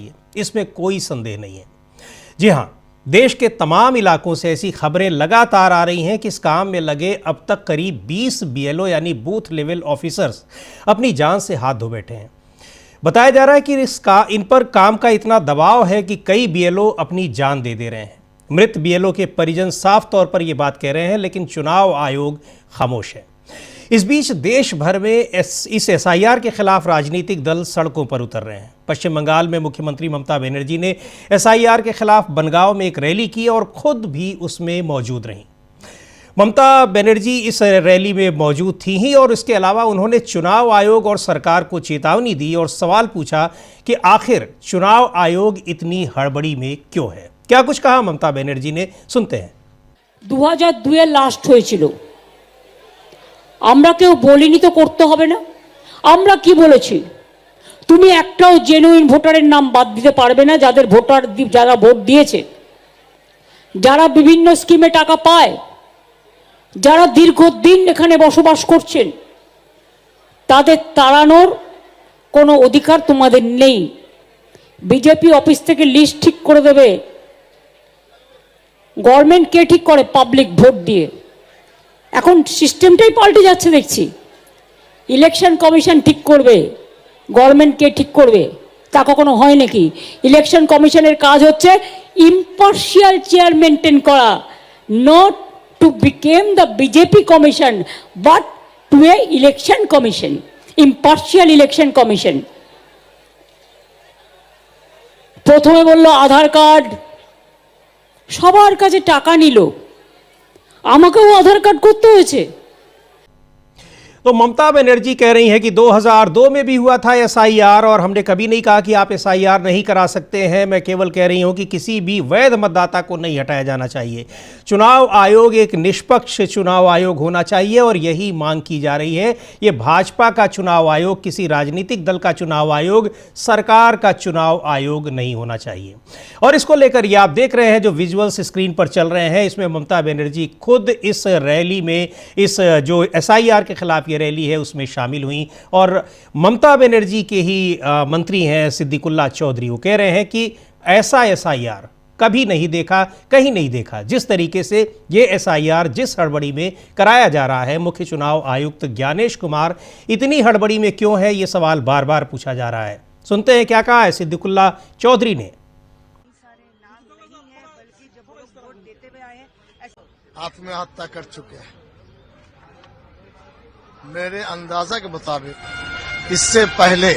इसमें कोई संदेह नहीं है। जी हां, देश के तमाम इलाकों से ऐसी खबरें लगातार आ रही हैं कि इस काम में लगे अब तक करीब 20 बीएलओ यानी बूथ लेवल ऑफिसर्स अपनी जान से हाथ धो बैठे हैं। बताया जा रहा है कि इन पर काम का इतना दबाव है कि कई बीएलओ अपनी जान दे रहे हैं। मृत बीएलओ के परिजन साफ तौर पर यह बात कह रहे हैं, लेकिन चुनाव आयोग खामोश है। इस बीच देश भर में इस एसआईआर के खिलाफ राजनीतिक दल सड़कों पर उतर रहे हैं। पश्चिम बंगाल में मुख्यमंत्री ममता बनर्जी ने एसआईआर के खिलाफ बनगांव में एक रैली की और खुद भी उसमें मौजूद रहीं। ममता बनर्जी इस रैली में मौजूद थी ही और इसके अलावा उन्होंने चुनाव आयोग और सरकार को चेतावनी दी और सवाल पूछा कि आखिर चुनाव आयोग इतनी हड़बड़ी में क्यों है। क्या कुछ कहा ममता बनर्जी ने, सुनते हैं। 2002 लास्ट হয়েছিল, আমরা কেউ বলিনি তো করতে হবে না। আমরা কি বলেছি, তুমি একটাও জেনুইন ভোটারের নাম বাদ দিতে পারবে না যারা ভোট দিয়েছে, যারা বিভিন্ন স্কিমে টাকা পায়, যারা দীর্ঘদিন এখানে বসবাস করছেন, তাদের তাড়ানোর কোনো অধিকার তোমাদের নেই। বিজেপি অফিস থেকে লিস্ট ঠিক করে দেবে। গভর্নমেন্ট কে ঠিক করে? পাবলিক ভোট দিয়ে। এখন সিস্টেমটাই পাল্টে যাচ্ছে দেখছি। ইলেকশন কমিশন ঠিক করবে, গভর্নমেন্ট কে ঠিক করবে, তা কখনো হয় নাকি? ইলেকশন কমিশনের কাজ হচ্ছে ইম্পার্শিয়াল চেয়ার মেনটেন করা, not to become the BJP commission but to a election commission, impartial election commission. প্রথমে বললো আধার কার্ড, সবার কাছে টাকা নিল, আমাকেও আধার কার্ড করতে হয়েছে। तो ममता बनर्जी कह रही हैं कि 2002 में भी हुआ था एसआईआर और हमने कभी नहीं कहा कि आप एसआईआर नहीं करा सकते हैं। मैं केवल कह रही हूं कि किसी भी वैध मतदाता को नहीं हटाया जाना चाहिए। चुनाव आयोग एक निष्पक्ष चुनाव आयोग होना चाहिए और यही मांग की जा रही है। ये भाजपा का चुनाव आयोग, किसी राजनीतिक दल का चुनाव आयोग, सरकार का चुनाव आयोग नहीं होना चाहिए। और इसको लेकर ये आप देख रहे हैं जो विजुअल्स स्क्रीन पर चल रहे हैं, इसमें ममता बनर्जी खुद इस रैली में, इस जो एसआईआर के खिलाफ ये रैली है उसमें शामिल हुई। और ममता बनर्जी के ही मंत्री हैं सिद्दीकुल्ला चौधरी, वो कह रहे हैं कि ऐसा एसआईआर कभी नहीं देखा, कहीं नहीं देखा। जिस तरीके से ये एसआईआर जिस हड़बड़ी में कराया जा रहा है, मुख्य चुनाव आयुक्त ज्ञानेश कुमार इतनी हड़बड़ी में क्यों है, ये सवाल बार बार पूछा जा रहा है। सुनते हैं क्या कहा है सिद्दीकुल्ला चौधरी ने। आत्महत्या कर चुके हैं। मेरे अंदाजा के मुताबिक इससे पहले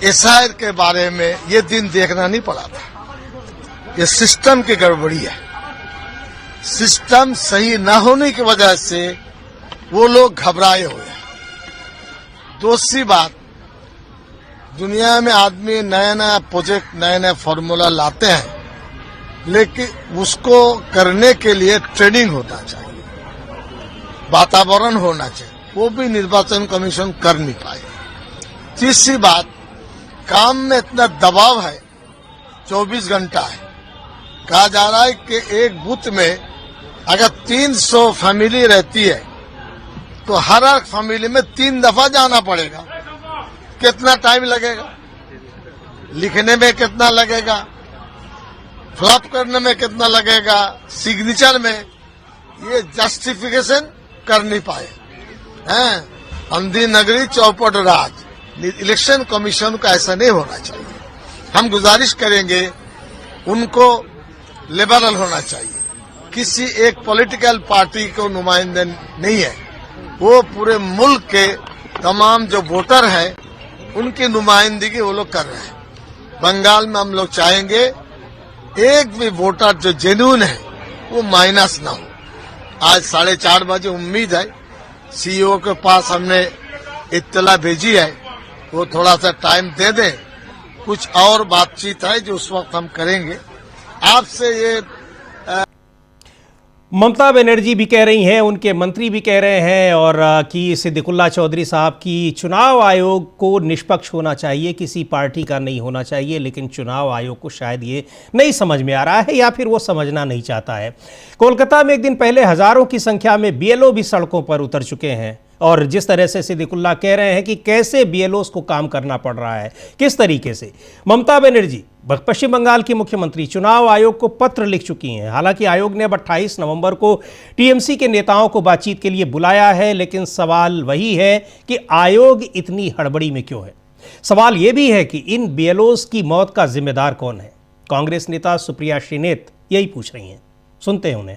एसआईआर के बारे में ये दिन देखना नहीं पड़ा था। ये सिस्टम की गड़बड़ी है। सिस्टम सही न होने की वजह से वो लोग घबराए हुए हैं। दूसरी बात, दुनिया में आदमी नया नया प्रोजेक्ट, नया नया फॉर्मूला लाते हैं, लेकिन उसको करने के लिए ट्रेनिंग होना चाहिए, वातावरण होना चाहिए। वो भी निर्वाचन कमीशन कर नहीं पाए। तीसरी बात, काम में इतना दबाव है, 24 घंटा है। कहा जा रहा है कि एक बूथ में अगर 300 फैमिली रहती है तो हर एक फैमिली में 3 दफा जाना पड़ेगा। कितना टाइम लगेगा? लिखने में कितना लगेगा? फ्लॉप करने में कितना लगेगा? सिग्नेचर में? ये जस्टिफिकेशन कर नहीं पाए हैं। अंधी नगरी चौपट राज। इलेक्शन कमीशन का ऐसा नहीं होना चाहिए। हम गुजारिश करेंगे उनको लिबरल होना चाहिए। किसी एक पॉलिटिकल पार्टी को नुमाइंदे नहीं है, वो पूरे मुल्क के तमाम जो वोटर हैं उनकी नुमाइंदगी वो लोग कर रहे हैं। बंगाल में हम लोग चाहेंगे एक भी वोटर जो जेन्युइन है वो माइनस ना हो। आज 4:30 बजे उम्मीद है, सीईओ के पास हमने इत्तला भेजी है, वो थोड़ा सा टाइम दे दें। कुछ और बातचीत है जो उस वक्त हम करेंगे। आपसे ये ममता बनर्जी भी कह रही हैं, उनके मंत्री भी कह रहे हैं और कि सिद्दीकुल्ला चौधरी साहब की चुनाव आयोग को निष्पक्ष होना चाहिए, किसी पार्टी का नहीं होना चाहिए। लेकिन चुनाव आयोग को शायद ये नहीं समझ में आ रहा है या फिर वो समझना नहीं चाहता है। कोलकाता में एक दिन पहले हजारों की संख्या में बीएलओ भी सड़कों पर उतर चुके हैं। और जिस तरह से सिद्दीकुल्लाह कह रहे हैं कि कैसे बीएलओस को काम करना पड़ रहा है, किस तरीके से। ममता बनर्जी पश्चिम बंगाल की मुख्यमंत्री चुनाव आयोग को पत्र लिख चुकी हैं। हालांकि आयोग ने अब 28 नवंबर को टीएमसी के नेताओं को बातचीत के लिए बुलाया है, लेकिन सवाल वही है कि आयोग इतनी हड़बड़ी में क्यों है। सवाल यह भी है कि इन बीएलओस की मौत का जिम्मेदार कौन है। कांग्रेस नेता सुप्रिया श्रीनेत यही पूछ रही हैं, सुनते हैं उन्हें।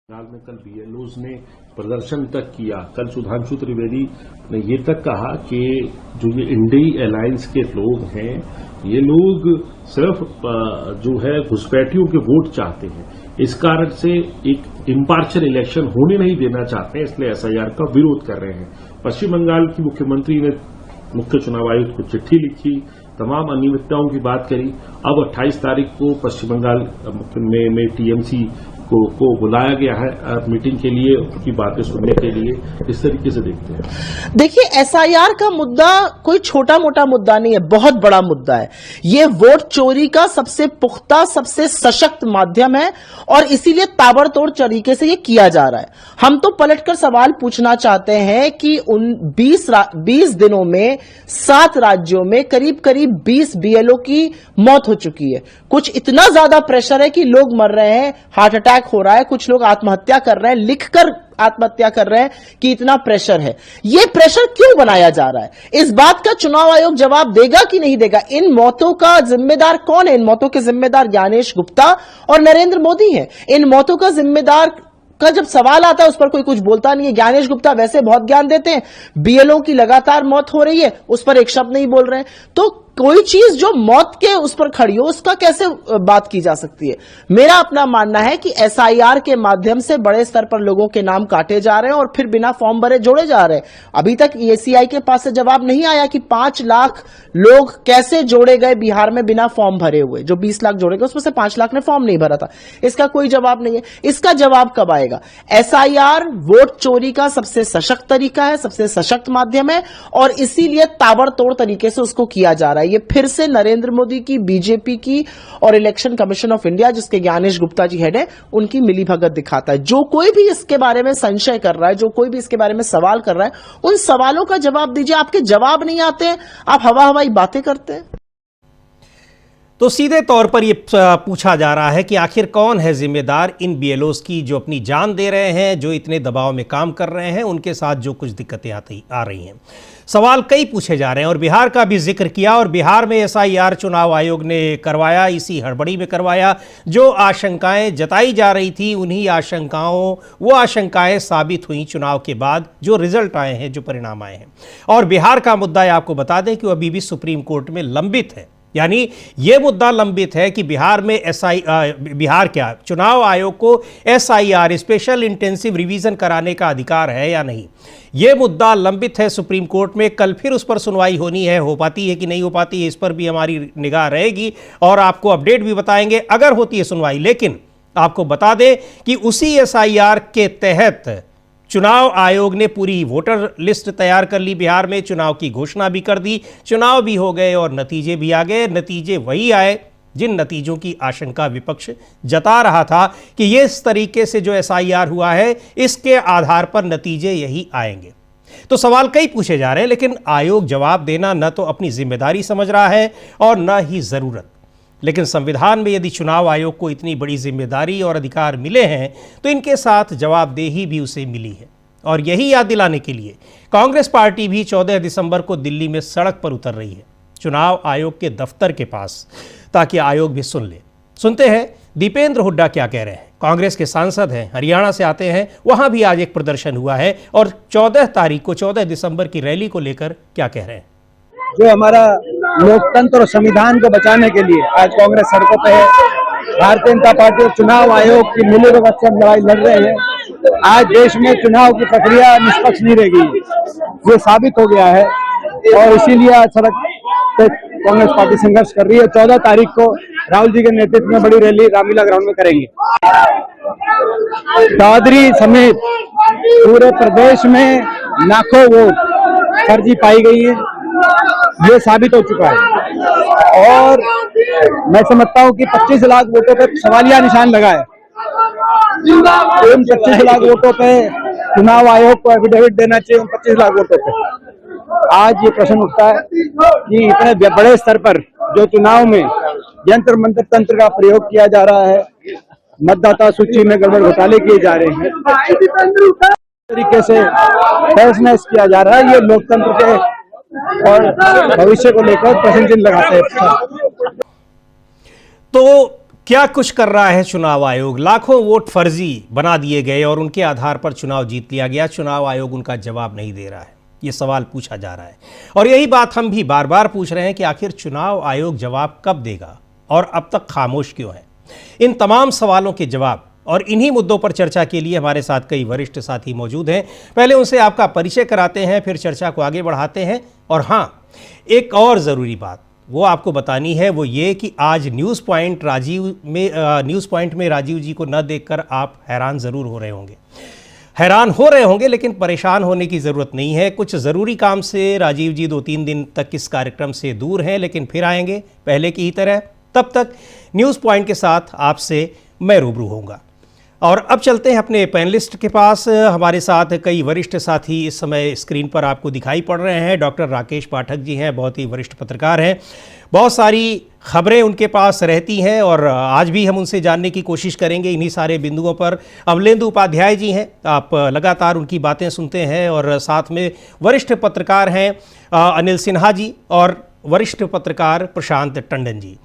बंगाल में कल बीएलओस ने प्रदर्शन तक किया। कल सुधांशु त्रिवेदी ने ये तक कहा कि जो ये इंडी अलायंस के लोग हैं, ये लोग सिर्फ जो है घुसपैठियों के वोट चाहते हैं, इस कारण से एक इम्पार्शियल इलेक्शन होने नहीं देना चाहते हैं, इसलिए एसआईआर का विरोध कर रहे हैं। पश्चिम बंगाल की मुख्यमंत्री ने मुख्य चुनाव आयुक्त को चिट्ठी लिखी, तमाम अनियमितताओं की बात करी। अब 28 तारीख को पश्चिम बंगाल में टीएमसी को बुलाया गया है मीटिंग के लिए, उनकी बातें सुनने के लिए। इस तरीके से देखते हैं। देखिए, एसआईआर का मुद्दा कोई छोटा मोटा मुद्दा नहीं है, बहुत बड़ा मुद्दा है। ये वोट चोरी का सबसे पुख्ता, सबसे सशक्त माध्यम है और इसीलिए ताबड़तोड़ तरीके से ये किया जा रहा है। हम तो पलटकर सवाल पूछना चाहते हैं कि उन 20 दिनों में 7 राज्यों में करीब करीब 20 बीएलओ की मौत हो चुकी है। कुछ इतना ज्यादा प्रेशर है कि लोग मर रहे हैं, हार्ट अटैक हो रहा है, कुछ लोग आत्महत्या कर रहे हैं, लिखकर आत्महत्या कर रहे हैं कि इतना प्रेशर है। यह प्रेशर क्यों बनाया जा रहा है, इस बात का चुनाव आयोग जवाब देगा कि नहीं देगा। इन मौतों का जिम्मेदार कौन है? इन मौतों के जिम्मेदार ज्ञानेश गुप्ता और नरेंद्र मोदी हैं। इन मौतों का जिम्मेदार का जब सवाल आता है उस पर कोई कुछ बोलता नहीं है। ज्ञानेश गुप्ता वैसे बहुत ज्ञान देते हैं, बीएलओ की लगातार मौत हो रही है, उस पर एक शब्द नहीं बोल रहे हैं। तो कोई चीज जो मौत के उस पर खड़ी हो, उसका कैसे बात की जा सकती है? मेरा अपना मानना है कि एसआईआर के माध्यम से बड़े स्तर पर लोगों के नाम काटे जा रहे हैं और फिर बिना फॉर्म भरे जोड़े जा रहे हैं। अभी तक एसीआई के पास से जवाब नहीं आया कि 5 लाख लोग कैसे जोड़े गए बिहार में बिना फॉर्म भरे हुए। जो 20 लाख जोड़े गए उसमें से 5 लाख ने फॉर्म नहीं भरा था। इसका कोई जवाब नहीं है। इसका जवाब कब आएगा? एसआईआर वोट चोरी का सबसे सशक्त तरीका है, सबसे सशक्त माध्यम है और इसीलिए ताबड़तोड़ तरीके से उसको किया जा रहा है। ये फिर से नरेंद्र मोदी की, बीजेपी की और इलेक्शन कमीशन ऑफ इंडिया, जिसके ज्ञानेश गुप्ता जी हेड है, उनकी मिलीभगत दिखाता है। जो कोई भी इसके बारे में संशय कर रहा है, जो कोई भी इसके बारे में सवाल कर रहा है, उन सवालों का जवाब दीजिए। आपके जवाब नहीं आते, आप हवा हवाई बातें करते हैं। तो सीधे तौर पर यह पूछा जा रहा है कि आखिर कौन है जिम्मेदार इन बीएलओस की जो अपनी जान दे रहे हैं, जो इतने दबाव में काम कर रहे हैं, उनके साथ जो कुछ दिक्कतें आ रही हैं। सवाल कई पूछे जा रहे हैं और बिहार का भी जिक्र किया। और बिहार में एसआईआर चुनाव आयोग ने करवाया, इसी हड़बड़ी में करवाया। जो आशंकाएं जताई जा रही थी, उन्हीं वो आशंकाएं साबित हुई चुनाव के बाद, जो रिजल्ट आए हैं, जो परिणाम आए हैं। और बिहार का मुद्दा आपको बता दें कि वो अभी भी सुप्रीम कोर्ट में लंबित है। यानी यह मुद्दा लंबित है कि बिहार में चुनाव आयोग को एसआईआर स्पेशल इंटेंसिव रिवीजन कराने का अधिकार है या नहीं। यह मुद्दा लंबित है सुप्रीम कोर्ट में। कल फिर उस पर सुनवाई होनी है, हो पाती है कि नहीं हो पाती है, इस पर भी हमारी निगाह रहेगी और आपको अपडेट भी बताएंगे अगर होती है सुनवाई। लेकिन आपको बता दें कि उसी एसआईआर के तहत चुनाव आयोग ने पूरी वोटर लिस्ट तैयार कर ली। बिहार में चुनाव की घोषणा भी कर दी, चुनाव भी हो गए और नतीजे भी आ गए। नतीजे वही आए जिन नतीजों की आशंका विपक्ष जता रहा था कि ये इस तरीके से जो एसआईआर हुआ है, इसके आधार पर नतीजे यही आएंगे। तो सवाल कई पूछे जा रहे हैं, लेकिन आयोग जवाब देना न तो अपनी जिम्मेदारी समझ रहा है और न ही ज़रूरत। लेकिन संविधान में यदि चुनाव आयोग को इतनी बड़ी जिम्मेदारी और अधिकार मिले हैं, तो इनके साथ जवाबदेही भी उसे मिली है। और यही याद दिलाने के लिए कांग्रेस पार्टी भी 14 दिसंबर को दिल्ली में सड़क पर उतर रही है, चुनाव आयोग के दफ्तर के पास, ताकि आयोग भी सुन ले। सुनते हैं दीपेंद्र हुड्डा क्या कह रहे हैं। कांग्रेस के सांसद हैं, हरियाणा से आते हैं। वहां भी आज एक प्रदर्शन हुआ है और 14 दिसंबर की रैली को लेकर क्या कह रहे हैं। जो हमारा लोकतंत्र और संविधान को बचाने के लिए आज कांग्रेस सड़कों पे है। भारतीय जनता पार्टी और चुनाव आयोग की मिलीभगत से लड़ाई लड़ रहे हैं। आज देश में चुनाव की प्रक्रिया निष्पक्ष नहीं रह गई, ये साबित हो गया है और इसीलिए आज सड़क पे कांग्रेस पार्टी संघर्ष कर रही है। 14 तारीख को राहुल जी के नेतृत्व में बड़ी रैली रामलीला ग्राउंड में करेंगे। दादरी समेत पूरे प्रदेश में लाखों वोट फर्जी पाई गई है, ये साबित हो चुका है। और मैं समझता हूं कि 25 लाख वोटों पे सवालिया निशान लगा है। इन 25 लाख वोटों पे चुनाव आयोग को एफिडेविट देना चाहिए 25 लाख वोटों पे। आज ये प्रश्न उठता है कि इतने बड़े स्तर पर जो चुनाव में यंत्र मंत्र तंत्र का प्रयोग किया जा रहा है, मतदाता सूची में गड़बड़ घोटाले किए जा रहे हैं, तरीके से फैसला किया जा रहा है, ये लोकतंत्र के और भविष्य को लेकर प्रश्न चिन्ह लगाते हैं। तो क्या कुछ कर रहा है चुनाव आयोग? लाखों वोट फर्जी बना दिए गए और उनके आधार पर चुनाव जीत लिया गया। चुनाव आयोग उनका जवाब नहीं दे रहा है, ये सवाल पूछा जा रहा है। और यही बात हम भी बार बार पूछ रहे हैं कि आखिर चुनाव आयोग जवाब कब देगा और अब तक खामोश क्यों है? इन तमाम सवालों के जवाब और इन्हीं मुद्दों पर चर्चा के लिए हमारे साथ कई वरिष्ठ साथी मौजूद हैं। पहले उनसे आपका परिचय कराते हैं, फिर चर्चा को आगे बढ़ाते हैं। और हाँ, एक और ज़रूरी बात वो आपको बतानी है, वो ये कि आज न्यूज़ पॉइंट में राजीव जी को न देखकर आप हैरान ज़रूर हो रहे होंगे। हैरान हो रहे होंगे, लेकिन परेशान होने की ज़रूरत नहीं है। कुछ ज़रूरी काम से राजीव जी 2-3 दिन तक इस कार्यक्रम से दूर हैं, लेकिन फिर आएंगे पहले की ही तरह। तब तक न्यूज़ पॉइंट के साथ आपसे मैं रूबरू होऊंगा। और अब चलते हैं अपने पैनलिस्ट के पास। हमारे साथ कई वरिष्ठ साथी इस समय स्क्रीन पर आपको दिखाई पड़ रहे हैं। डॉक्टर राकेश पाठक जी हैं, बहुत ही वरिष्ठ पत्रकार हैं, बहुत सारी खबरें उनके पास रहती हैं और आज भी हम उनसे जानने की कोशिश करेंगे इन्हीं सारे बिंदुओं पर। अमलेंदु उपाध्याय जी हैं, आप लगातार उनकी बातें सुनते हैं। और साथ में वरिष्ठ पत्रकार हैं अनिल सिन्हा जी और वरिष्ठ पत्रकार प्रशांत टंडन जी।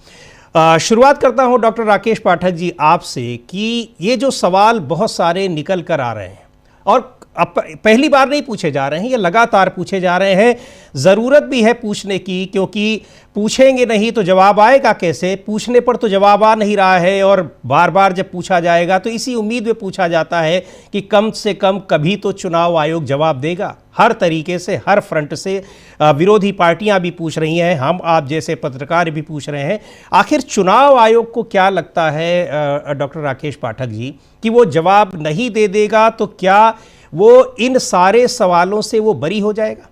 शुरुआत करता हूं डॉक्टर राकेश पाठक जी आपसे कि ये जो सवाल बहुत सारे निकल कर आ रहे हैं और अब पहली बार नहीं पूछे जा रहे हैं, ये लगातार पूछे जा रहे हैं। ज़रूरत भी है पूछने की, क्योंकि पूछेंगे नहीं तो जवाब आएगा कैसे? पूछने पर तो जवाब आ नहीं रहा है और बार बार जब पूछा जाएगा तो इसी उम्मीद में पूछा जाता है कि कम से कम कभी तो चुनाव आयोग जवाब देगा। हर तरीके से, हर फ्रंट से विरोधी पार्टियां भी पूछ रही हैं, हम आप जैसे पत्रकार भी पूछ रहे हैं। आखिर चुनाव आयोग को क्या लगता है डॉक्टर राकेश पाठक जी कि वो जवाब नहीं दे देगा तो क्या वो इन सारे सवालों से वो बरी हो जाएगा?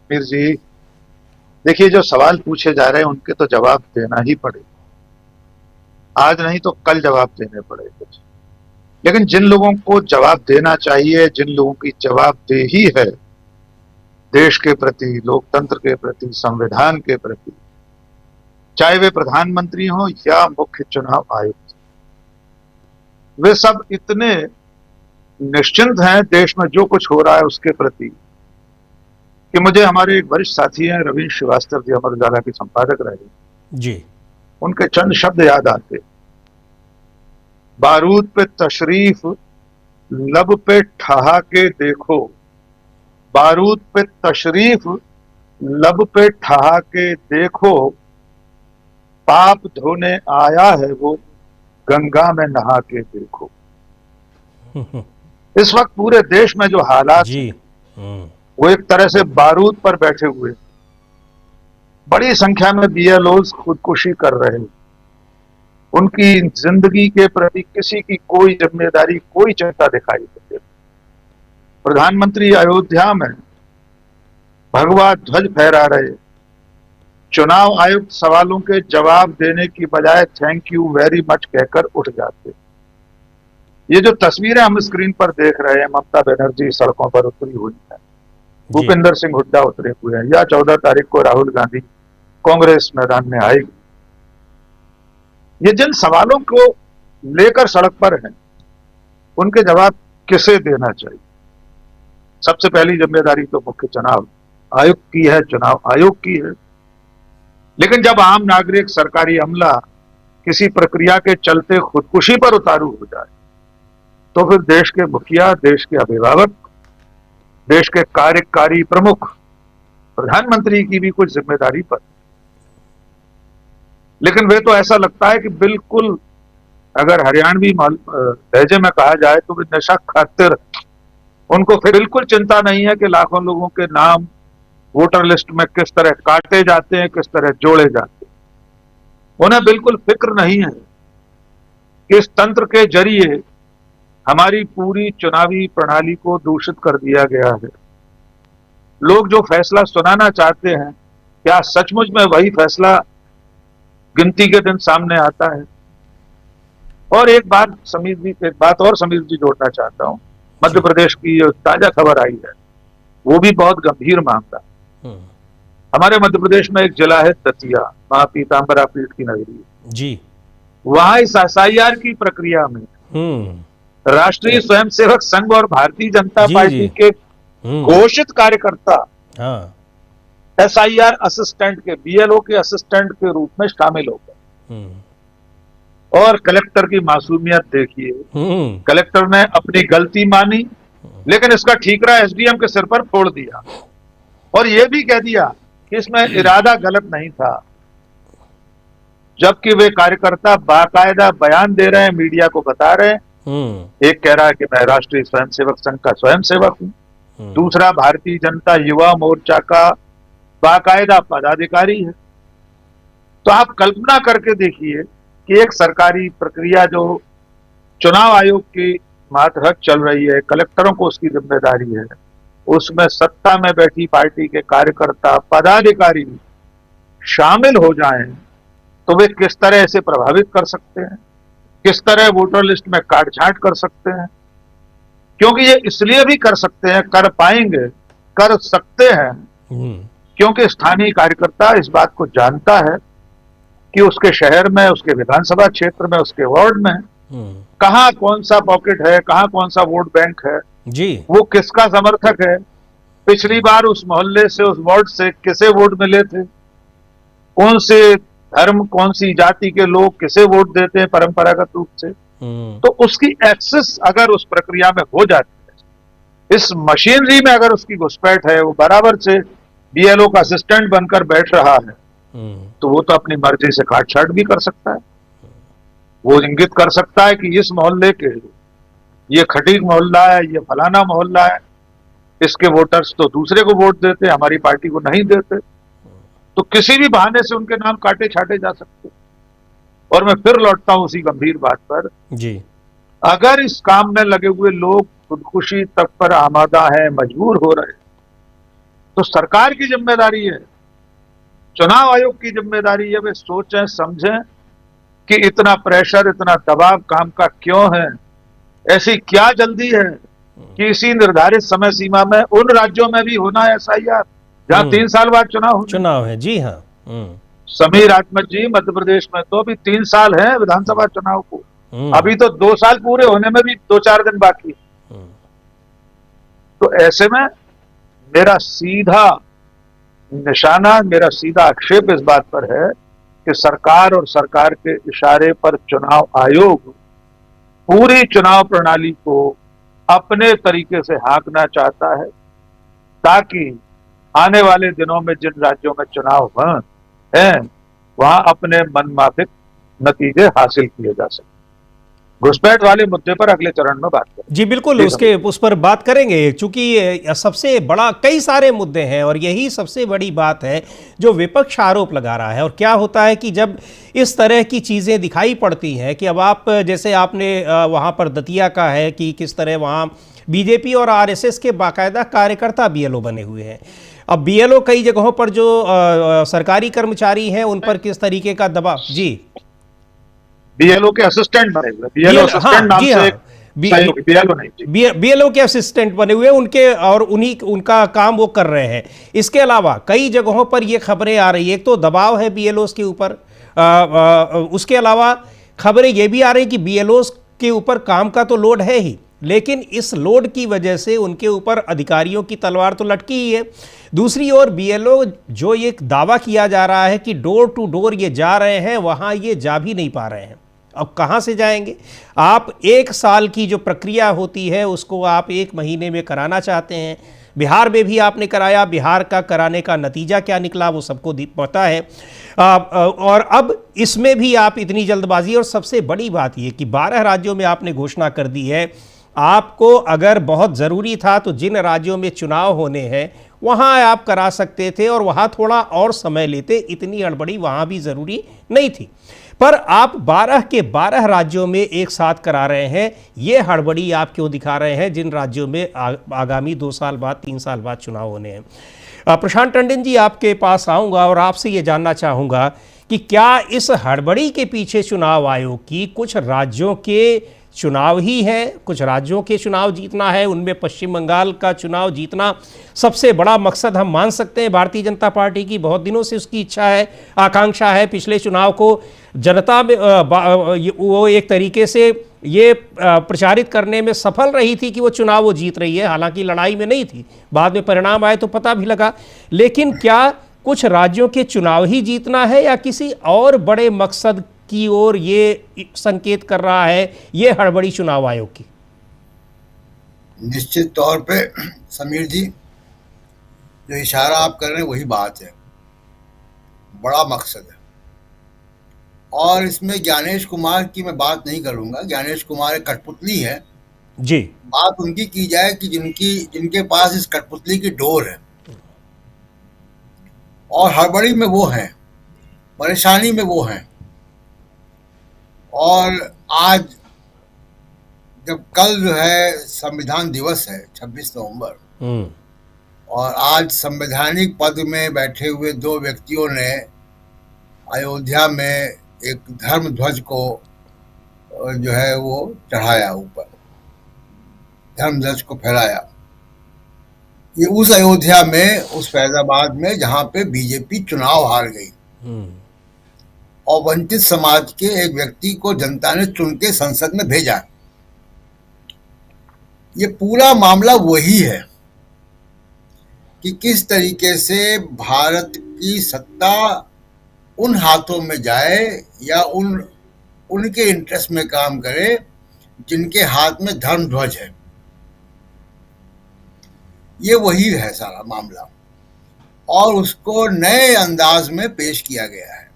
मीर जी, देखिए, जो सवाल पूछे जा रहे हैं उनके तो जवाब देना ही पड़ेगा। आज नहीं तो कल जवाब देने पड़ेंगे। लेकिन जिन लोगों को जवाब देना चाहिए, जिन लोगों की जवाबदेही है देश के प्रति, लोकतंत्र के प्रति, संविधान के प्रति, चाहे वे प्रधानमंत्री हो या मुख्य चुनाव आयुक्त, वे सब इतने निश्चिंत हैं देश में जो कुछ हो रहा है उसके प्रति कि मुझे हमारे एक वरिष्ठ साथी हैं रवीश श्रीवास्तव जी, अमर उजाला के संपादक रहे जी, उनके चंद शब्द याद आते। बारूद पे तशरीफ लब पे ठहाके देखो, बारूद पे तशरीफ लब पे ठहाके देखो, पाप धोने आया है वो गंगा में नहा के देखो। इस वक्त पूरे देश में जो हालात जी वो एक तरह से बारूद पर बैठे हुए, बड़ी संख्या में बीएलओज खुदकुशी कर रहे हैं। उनकी जिंदगी के प्रति किसी की कोई जिम्मेदारी, कोई चिंता दिखाई देती है। प्रधानमंत्री अयोध्या में भगवा ध्वज फहरा रहे, चुनाव आयुक्त सवालों के जवाब देने की बजाय थैंक यू वेरी मच कहकर उठ जाते। ये जो तस्वीरें हम स्क्रीन पर देख रहे हैं, ममता बनर्जी सड़कों पर उतरी हुई है, भूपेंद्र सिंह हुड्डा उतरे हुए हैं, या 14 तारीख को राहुल गांधी कांग्रेस मैदान में आएगी, ये जिन सवालों को लेकर सड़क पर हैं उनके जवाब किसे देना चाहिए? सबसे पहली जिम्मेदारी तो मुख्य चुनाव आयुक्त की है, चुनाव आयोग की है। लेकिन जब आम नागरिक, सरकारी अमला किसी प्रक्रिया के चलते खुदकुशी पर उतारू हो जाए तो फिर देश के मुखिया, देश के अभिभावक, देश के कार्यकारी प्रमुख, प्रधानमंत्री की भी कुछ जिम्मेदारी पर। लेकिन वे तो ऐसा लगता है कि बिल्कुल, अगर हरियाणवी लहजे में कहा जाए तो वे नशा खाते रहते। उनको फिर बिल्कुल चिंता नहीं है कि लाखों लोगों के नाम वोटर लिस्ट में किस तरह काटे जाते हैं, किस तरह जोड़े जाते हैं। उन्हें बिल्कुल फिक्र नहीं है कि इस तंत्र के जरिए हमारी पूरी चुनावी प्रणाली को दूषित कर दिया गया है। लोग जो फैसला सुनाना चाहते हैं, क्या सचमुच में वही फैसला गिनती के दिन सामने आता है? और एक बात और समीर जी जोड़ना चाहता हूं। मध्य प्रदेश की जो ताजा खबर आई है वो भी बहुत गंभीर मामला। हमारे मध्य प्रदेश में एक जिला है दतिया, वहां पीताम्बरा पीठ की नगरी जी। वहां इस एसआईआर की प्रक्रिया में राष्ट्रीय स्वयंसेवक संघ और भारतीय जनता पार्टी के घोषित कार्यकर्ता एसआईआर असिस्टेंट के, बीएलओ के असिस्टेंट के रूप में शामिल हो गए। और कलेक्टर की मासूमियत देखिए, कलेक्टर ने अपनी गलती मानी लेकिन इसका ठीकरा एसडीएम के सिर पर फोड़ दिया और यह भी कह दिया कि इसमें इरादा गलत नहीं था, जबकि वे कार्यकर्ता बाकायदा बयान दे रहे हैं, मीडिया को बता रहे हैं। एक कह रहा है कि मैं राष्ट्रीय स्वयंसेवक संघ का स्वयंसेवक हूं, दूसरा भारतीय जनता युवा मोर्चा का बाकायदा पदाधिकारी है। तो आप कल्पना करके देखिए कि एक सरकारी प्रक्रिया जो चुनाव आयोग की मातहत चल रही है, कलेक्टरों को उसकी जिम्मेदारी है, उसमें सत्ता में बैठी पार्टी के कार्यकर्ता पदाधिकारी शामिल हो जाएं तो वे किस तरह से प्रभावित कर सकते हैं, किस तरह वोटर लिस्ट में काटछांट कर सकते हैं। क्योंकि ये इसलिए भी कर सकते हैं, कर पाएंगे, कर सकते हैं क्योंकि स्थानीय कार्यकर्ता इस बात को जानता है कि उसके शहर में, उसके विधानसभा क्षेत्र में, उसके वार्ड में कहां कौन सा पॉकेट है, कहां कौन सा वोट बैंक है जी, वो किसका समर्थक है, पिछली बार उस मोहल्ले से, उस वार्ड से किसे वोट मिले थे, कौन से धर्म, कौन सी जाति के लोग किसे वोट देते हैं परंपरागत रूप से। तो उसकी एक्सेस अगर उस प्रक्रिया में हो जाती है, इस मशीनरी में अगर उसकी घुसपैठ है, वो बराबर से बीएलओ का असिस्टेंट बनकर बैठ रहा है, तो वो तो अपनी मर्जी से काटछाट भी कर सकता है। वो इंगित कर सकता है कि इस मोहल्ले के, ये खटीक मोहल्ला है, ये फलाना मोहल्ला है, इसके वोटर्स तो दूसरे को वोट देते, हमारी पार्टी को नहीं देते, तो किसी भी बहाने से उनके नाम काटे छाटे जा सकते। और मैं फिर लौटता हूं उसी गंभीर बात पर जी, अगर इस काम में लगे हुए लोग खुदकुशी तक पर आमादा है, मजबूर हो रहे, तो सरकार की जिम्मेदारी है, चुनाव आयोग की जिम्मेदारी है, वे सोचें समझें कि इतना प्रेशर, इतना दबाव काम का क्यों है, ऐसी क्या जल्दी है कि इसी निर्धारित समय सीमा में उन राज्यों में भी होना है एसआईआर जहां 3 साल बाद चुनाव है। जी हाँ समीर आत्मज जी, मध्य प्रदेश में तो अभी 3 साल है विधानसभा चुनाव को, अभी तो 2 साल पूरे होने में भी 2-4 दिन बाकी। तो ऐसे में मेरा सीधा निशाना, मेरा सीधा आक्षेप इस बात पर है कि सरकार और सरकार के इशारे पर चुनाव आयोग पूरी चुनाव प्रणाली को अपने तरीके से हाँकना चाहता है ताकि आने वाले दिनों में जिन राज्यों में चुनाव हैं वहां अपने मनमाफिक नतीजे हासिल किए जा सके। घुसपैठ वाले मुद्दे पर अगले चरण में बात करेंगे। जी बिल्कुल, उस पर बात करेंगे, चूंकि सबसे बड़ा, कई सारे मुद्दे हैं और यही सबसे बड़ी बात है जो विपक्ष आरोप लगा रहा है। और क्या होता है कि जब इस तरह की चीज़ें दिखाई पड़ती हैं कि अब आप, जैसे आपने वहाँ पर दतिया का है कि किस तरह वहाँ बीजेपी और आरएसएस के बाकायदा कार्यकर्ता बीएलओ बने हुए हैं। अब बीएलओ कई जगहों पर जो सरकारी कर्मचारी हैं उन पर किस तरीके का दबाव, जी बीएलओ के असिस्टेंट बने हुए, बीएलओ असिस्टेंट नाम से बीएलओ नहीं, बीएलओ के असिस्टेंट बने हुए उनके, और उनका काम वो कर रहे हैं। इसके अलावा कई जगहों पर ये खबरें आ रही है, एक तो दबाव है बीएलओस के ऊपर, उसके अलावा खबरें ये भी आ रही कि बीएलओस के ऊपर काम का तो लोड है ही, लेकिन इस लोड की वजह से उनके ऊपर अधिकारियों की तलवार तो लटकी ही है। दूसरी ओर बीएलओ जो ये दावा किया जा रहा है कि डोर टू डोर ये जा रहे हैं, वहाँ ये जा भी नहीं पा रहे हैं। अब कहाँ से जाएंगे? आप 1 साल की जो प्रक्रिया होती है उसको आप 1 महीने में कराना चाहते हैं। बिहार में भी आपने कराया, बिहार का कराने का नतीजा क्या निकला वो सबको पता है। और अब इसमें भी आप इतनी जल्दबाजी, और सबसे बड़ी बात ये कि 12 राज्यों में आपने घोषणा कर दी है। आपको अगर बहुत ज़रूरी था तो जिन राज्यों में चुनाव होने हैं वहाँ आप करा सकते थे और वहाँ थोड़ा और समय लेते, इतनी हड़बड़ी वहाँ भी ज़रूरी नहीं थी। पर आप 12 के 12 राज्यों में एक साथ करा रहे हैं। ये हड़बड़ी आप क्यों दिखा रहे हैं जिन राज्यों में आगामी 2 साल बाद, 3 साल बाद चुनाव होने हैं? प्रशांत टंडन जी, आपके पास आऊँगा और आपसे ये जानना चाहूँगा कि क्या इस हड़बड़ी के पीछे चुनाव आयोग की कुछ राज्यों के चुनाव ही है, कुछ राज्यों के चुनाव जीतना है, उनमें पश्चिम बंगाल का चुनाव जीतना सबसे बड़ा मकसद हम मान सकते हैं भारतीय जनता पार्टी की? बहुत दिनों से उसकी इच्छा है, आकांक्षा है। पिछले चुनाव को जनता में वो एक तरीके से ये प्रचारित करने में सफल रही थी कि वो चुनाव वो जीत रही है, हालांकि लड़ाई में नहीं थी। बाद में परिणाम आए तो पता भी लगा। लेकिन क्या कुछ राज्यों के चुनाव ही जीतना है या किसी और बड़े मकसद की ओर ये संकेत कर रहा है ये हड़बड़ी चुनाव आयोग की? निश्चित तौर पे समीर जी, जो इशारा आप कर रहे हैं वही बात है, बड़ा मकसद है। और इसमें ज्ञानेश कुमार की मैं बात नहीं करूंगा, ज्ञानेश कुमार एक कठपुतली है जी। बात उनकी की जाए कि जिनके पास इस कठपुतली की डोर है, और हड़बड़ी में वो है, परेशानी में वो है। और आज जब कल जो है संविधान दिवस है 26 नवंबर, और आज संवैधानिक पद में बैठे हुए दो व्यक्तियों ने अयोध्या में एक धर्म ध्वज को जो है वो चढ़ाया, ऊपर धर्म ध्वज को फहराया। ये उस अयोध्या में, उस फैजाबाद में जहां पे बीजेपी चुनाव हार गई और वंचित समाज के एक व्यक्ति को जनता ने चुन के संसद में भेजा। ये पूरा मामला वही है कि किस तरीके से भारत की सत्ता उन हाथों में जाए या उनके इंटरेस्ट में काम करे जिनके हाथ में धर्म ध्वज है। ये वही है सारा मामला, और उसको नए अंदाज में पेश किया गया है।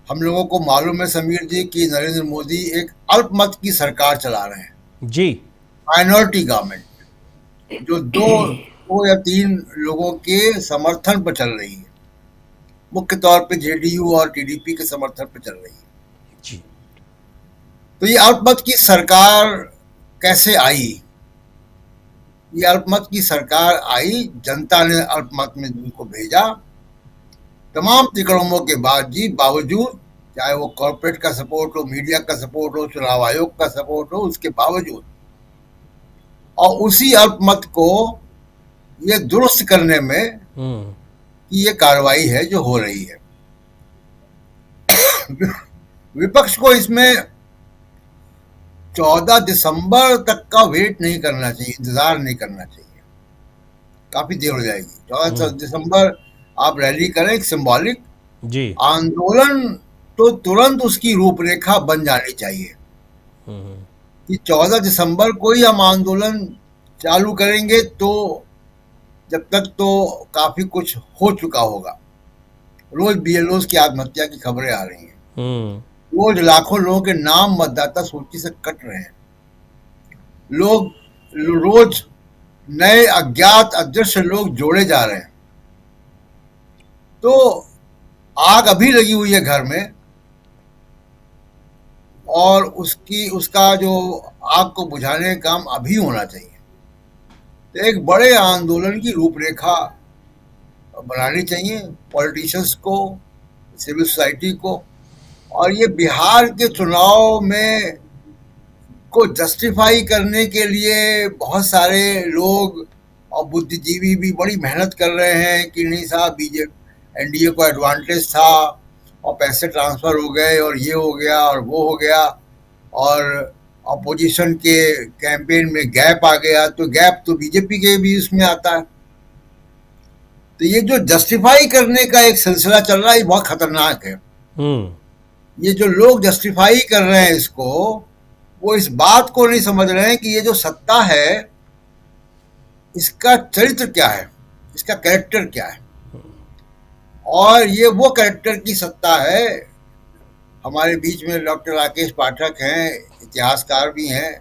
हम लोगों को मालूम है समीर जी कि नरेंद्र मोदी एक अल्पमत की सरकार चला रहे हैं जी, माइनॉरिटी गवर्नमेंट, जो दो या तीन लोगों के समर्थन पर चल रही है, मुख्य तौर पे जेडीयू और टीडीपी के समर्थन पर चल रही है जी। तो ये अल्पमत की सरकार कैसे आई? ये अल्पमत की सरकार आई, जनता ने अल्पमत में उनको भेजा। तमाम तिकड़मों के बावजूद, चाहे वो कॉर्पोरेट का सपोर्ट हो, मीडिया का सपोर्ट हो, चुनाव आयोग का सपोर्ट हो, उसके बावजूद, और उसी अल्पमत को ये दुरुस्त करने में कि ये कार्रवाई है जो हो रही है। विपक्ष को इसमें 14 दिसंबर तक का वेट नहीं करना चाहिए, इंतजार नहीं करना चाहिए, काफी देर हो जाएगी। 14 दिसंबर आप रैली करें, एक सिंबॉलिक जी आंदोलन, तो तुरंत उसकी रूपरेखा बन जानी चाहिए कि 14 दिसंबर को ही हम आंदोलन चालू करेंगे, तो जब तक तो काफी कुछ हो चुका होगा। रोज बीएलओ की आत्महत्या की खबरें आ रही हैं, रोज लाखों लोगों के नाम मतदाता सूची से कट रहे हैं, लोग रोज नए अज्ञात अदृश्य लोग जोड़े जा रहे हैं। तो आग अभी लगी हुई है घर में, और उसका जो आग को बुझाने का काम अभी होना चाहिए। तो एक बड़े आंदोलन की रूपरेखा बनानी चाहिए पॉलिटिशियंस को, सिविल सोसाइटी को। और ये बिहार के चुनाव में को जस्टिफाई करने के लिए बहुत सारे लोग और बुद्धिजीवी भी बड़ी मेहनत कर रहे हैं कि नहीं साहब, बीजेपी एनडीए को एडवांटेज था और पैसे ट्रांसफर हो गए और ये हो गया और वो हो गया, और अपोजिशन के कैंपेन में गैप आ गया, तो गैप तो बीजेपी के भी उसमें आता है। तो ये जो जस्टिफाई करने का एक सिलसिला चल रहा है, ये बहुत खतरनाक है। ये जो लोग जस्टिफाई कर रहे हैं इसको, वो इस बात को नहीं समझ रहे हैं कि ये जो सत्ता है इसका चरित्र क्या है, इसका कैरेक्टर क्या है। और ये वो कैरेक्टर की सत्ता है। हमारे बीच में डॉक्टर राकेश पाठक हैं, इतिहासकार भी हैं,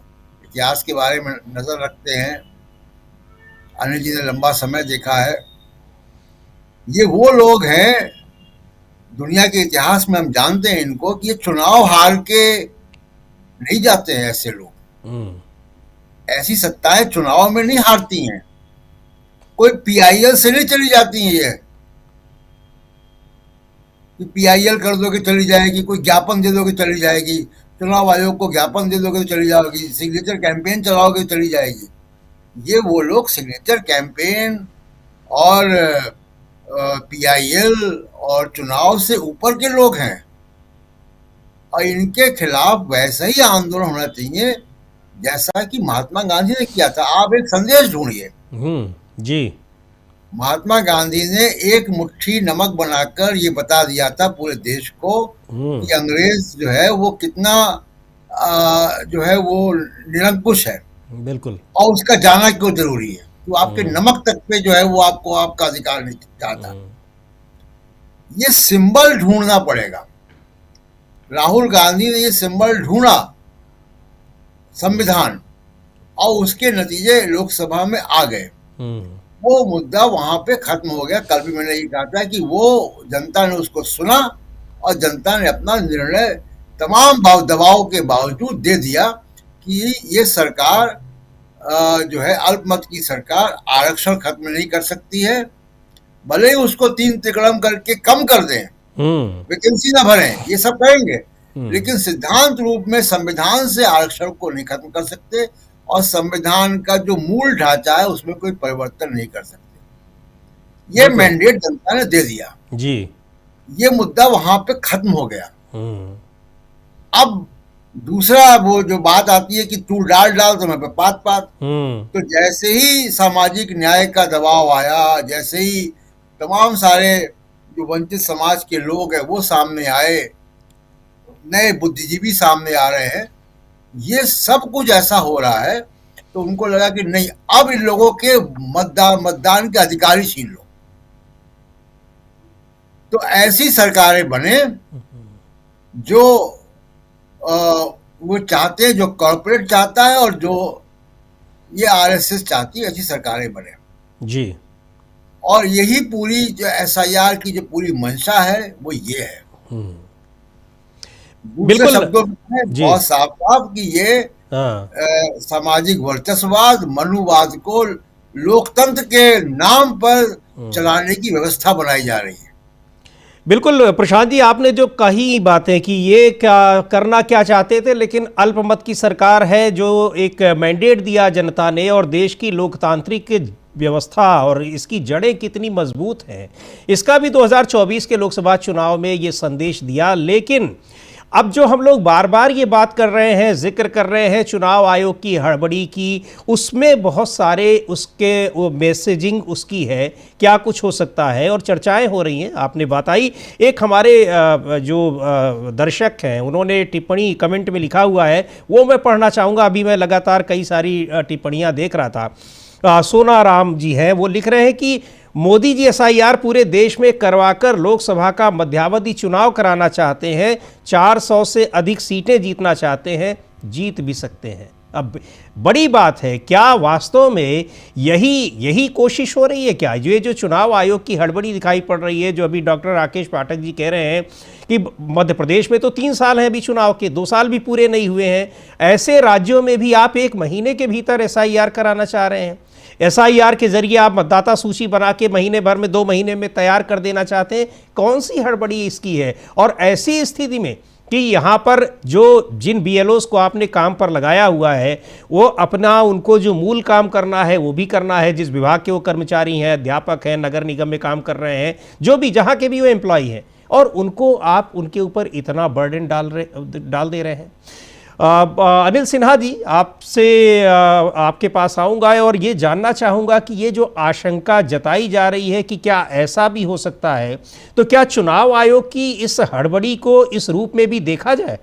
इतिहास के बारे में नजर रखते हैं, अनिल जी ने लंबा समय देखा है। ये वो लोग हैं, दुनिया के इतिहास में हम जानते हैं इनको, कि ये चुनाव हार के नहीं जाते हैं ऐसे लोग। ऐसी सत्ताएं चुनाव में नहीं हारती हैं, कोई पीआईएल से नहीं चली जाती हैं। कि PIL कर दोगे चली जाएगी, कोई ज्ञापन दे दोगे चली जाएगी, चुनाव आयोग को ज्ञापन दे दोगे तो चली जाएगी, सिग्नेचर कैंपेन चलाओगे तो चली जाएगी। ये वो लोग सिग्नेचर कैंपेन और PIL और चुनाव से ऊपर के लोग हैं, और इनके खिलाफ वैसा ही आंदोलन होना चाहिए जैसा कि महात्मा गांधी ने किया था। आप एक संदेश ढूंढिए। जी। महात्मा गांधी ने एक मुट्ठी नमक बनाकर ये बता दिया था पूरे देश को कि अंग्रेज जो है वो कितना जो है वो निरंकुश है, बिल्कुल, और उसका जाना क्यों जरूरी है। तो आपके नमक तक पे जो है वो आपको आपका अधिकार नहीं चाहता। ये सिंबल ढूंढना पड़ेगा। राहुल गांधी ने ये सिंबल ढूंढा, संविधान, और उसके नतीजे लोकसभा में आ गए। वो मुद्दा वहां पे खत्म हो गया। कल भी मैंने ये कहा था कि वो जनता ने उसको सुना और जनता ने अपना निर्णय तमाम दबाव के बावजूद दे दिया कि ये सरकार जो है अल्पमत की सरकार आरक्षण खत्म नहीं कर सकती है। भले ही उसको 3 तिकड़म करके कम कर दें, वैकेंसी ना भरें, ये सब करेंगे, लेकिन सिद्धांत रूप में संविधान से आरक्षण को नहीं खत्म कर सकते, और संविधान का जो मूल ढांचा है उसमें कोई परिवर्तन नहीं कर सकते। ये मैंडेट जनता ने दे दिया जी। ये मुद्दा वहां पे खत्म हो गया। अब दूसरा वो जो बात आती है कि तू डाल तो मैं पे पात। तो जैसे ही सामाजिक न्याय का दबाव आया, जैसे ही तमाम सारे जो वंचित समाज के लोग हैं वो सामने आए, नए बुद्धिजीवी सामने आ रहे हैं, ये सब कुछ ऐसा हो रहा है, तो उनको लगा कि नहीं, अब इन लोगों के मतदान के अधिकार ही छीन लो। तो ऐसी सरकारें बने जो वो चाहते हैं, जो कॉर्पोरेट चाहता है और जो ये RSS चाहती है, ऐसी सरकारें बने जी। और यही पूरी जो SIR की जो पूरी मंशा है वो ये है। दूसरे शब्दों में बहुत साफ साफ कि ये सामाजिक वर्चस्ववाद, मनुवाद को लोकतंत्र के नाम पर चलाने की व्यवस्था बनाई जा रही है। बिल्कुल प्रशांत जी, आपने जो कही बातें कि ये क्या करना क्या चाहते थे, लेकिन अल्पमत की सरकार है जो एक मैंडेट दिया जनता ने, और देश की लोकतांत्रिक व्यवस्था और इसकी जड़ें कितनी मजबूत हैं, इसका भी 2024 के लोकसभा चुनाव में ये संदेश दिया। लेकिन अब जो हम लोग बार बार ये बात कर रहे हैं, जिक्र कर रहे हैं चुनाव आयोग की हड़बड़ी की, उसमें बहुत सारे उसके वो मैसेजिंग उसकी है, क्या कुछ हो सकता है, और चर्चाएं हो रही हैं। आपने बताई, एक हमारे जो दर्शक हैं उन्होंने टिप्पणी कमेंट में लिखा हुआ है, वो मैं पढ़ना चाहूँगा। अभी मैं लगातार कई सारी टिप्पणियाँ देख रहा था। सोना राम जी हैं, वो लिख रहे हैं कि मोदी जी SIR पूरे देश में करवाकर लोकसभा का मध्यावधि चुनाव कराना चाहते हैं, 400 से अधिक सीटें जीतना चाहते हैं, जीत भी सकते हैं। अब बड़ी बात है, क्या वास्तव में यही कोशिश हो रही है क्या? ये जो चुनाव आयोग की हड़बड़ी दिखाई पड़ रही है, जो अभी डॉक्टर राकेश पाठक जी कह रहे हैं कि मध्य प्रदेश में तो 3 साल हैं अभी चुनाव के, 2 साल भी पूरे नहीं हुए हैं, ऐसे राज्यों में भी आप 1 महीने के भीतर SIR कराना चाह रहे हैं। SIR के जरिए आप मतदाता सूची बना के महीने भर में, 2 महीने में तैयार कर देना चाहते हैं। कौन सी हड़बड़ी इसकी है? और ऐसी स्थिति में कि यहाँ पर जो जिन BLOs को आपने काम पर लगाया हुआ है, वो अपना उनको जो मूल काम करना है वो भी करना है, जिस विभाग के वो कर्मचारी हैं, अध्यापक हैं, नगर निगम में काम कर रहे हैं, जो भी जहाँ के भी वो एम्प्लॉय हैं, और उनको आप उनके ऊपर इतना बर्डन डाल दे रहे हैं। अनिल सिन्हा जी, आपसे आपके पास आऊँगा और ये जानना चाहूँगा कि ये जो आशंका जताई जा रही है कि क्या ऐसा भी हो सकता है, तो क्या चुनाव आयोग की इस हड़बड़ी को इस रूप में भी देखा जाए?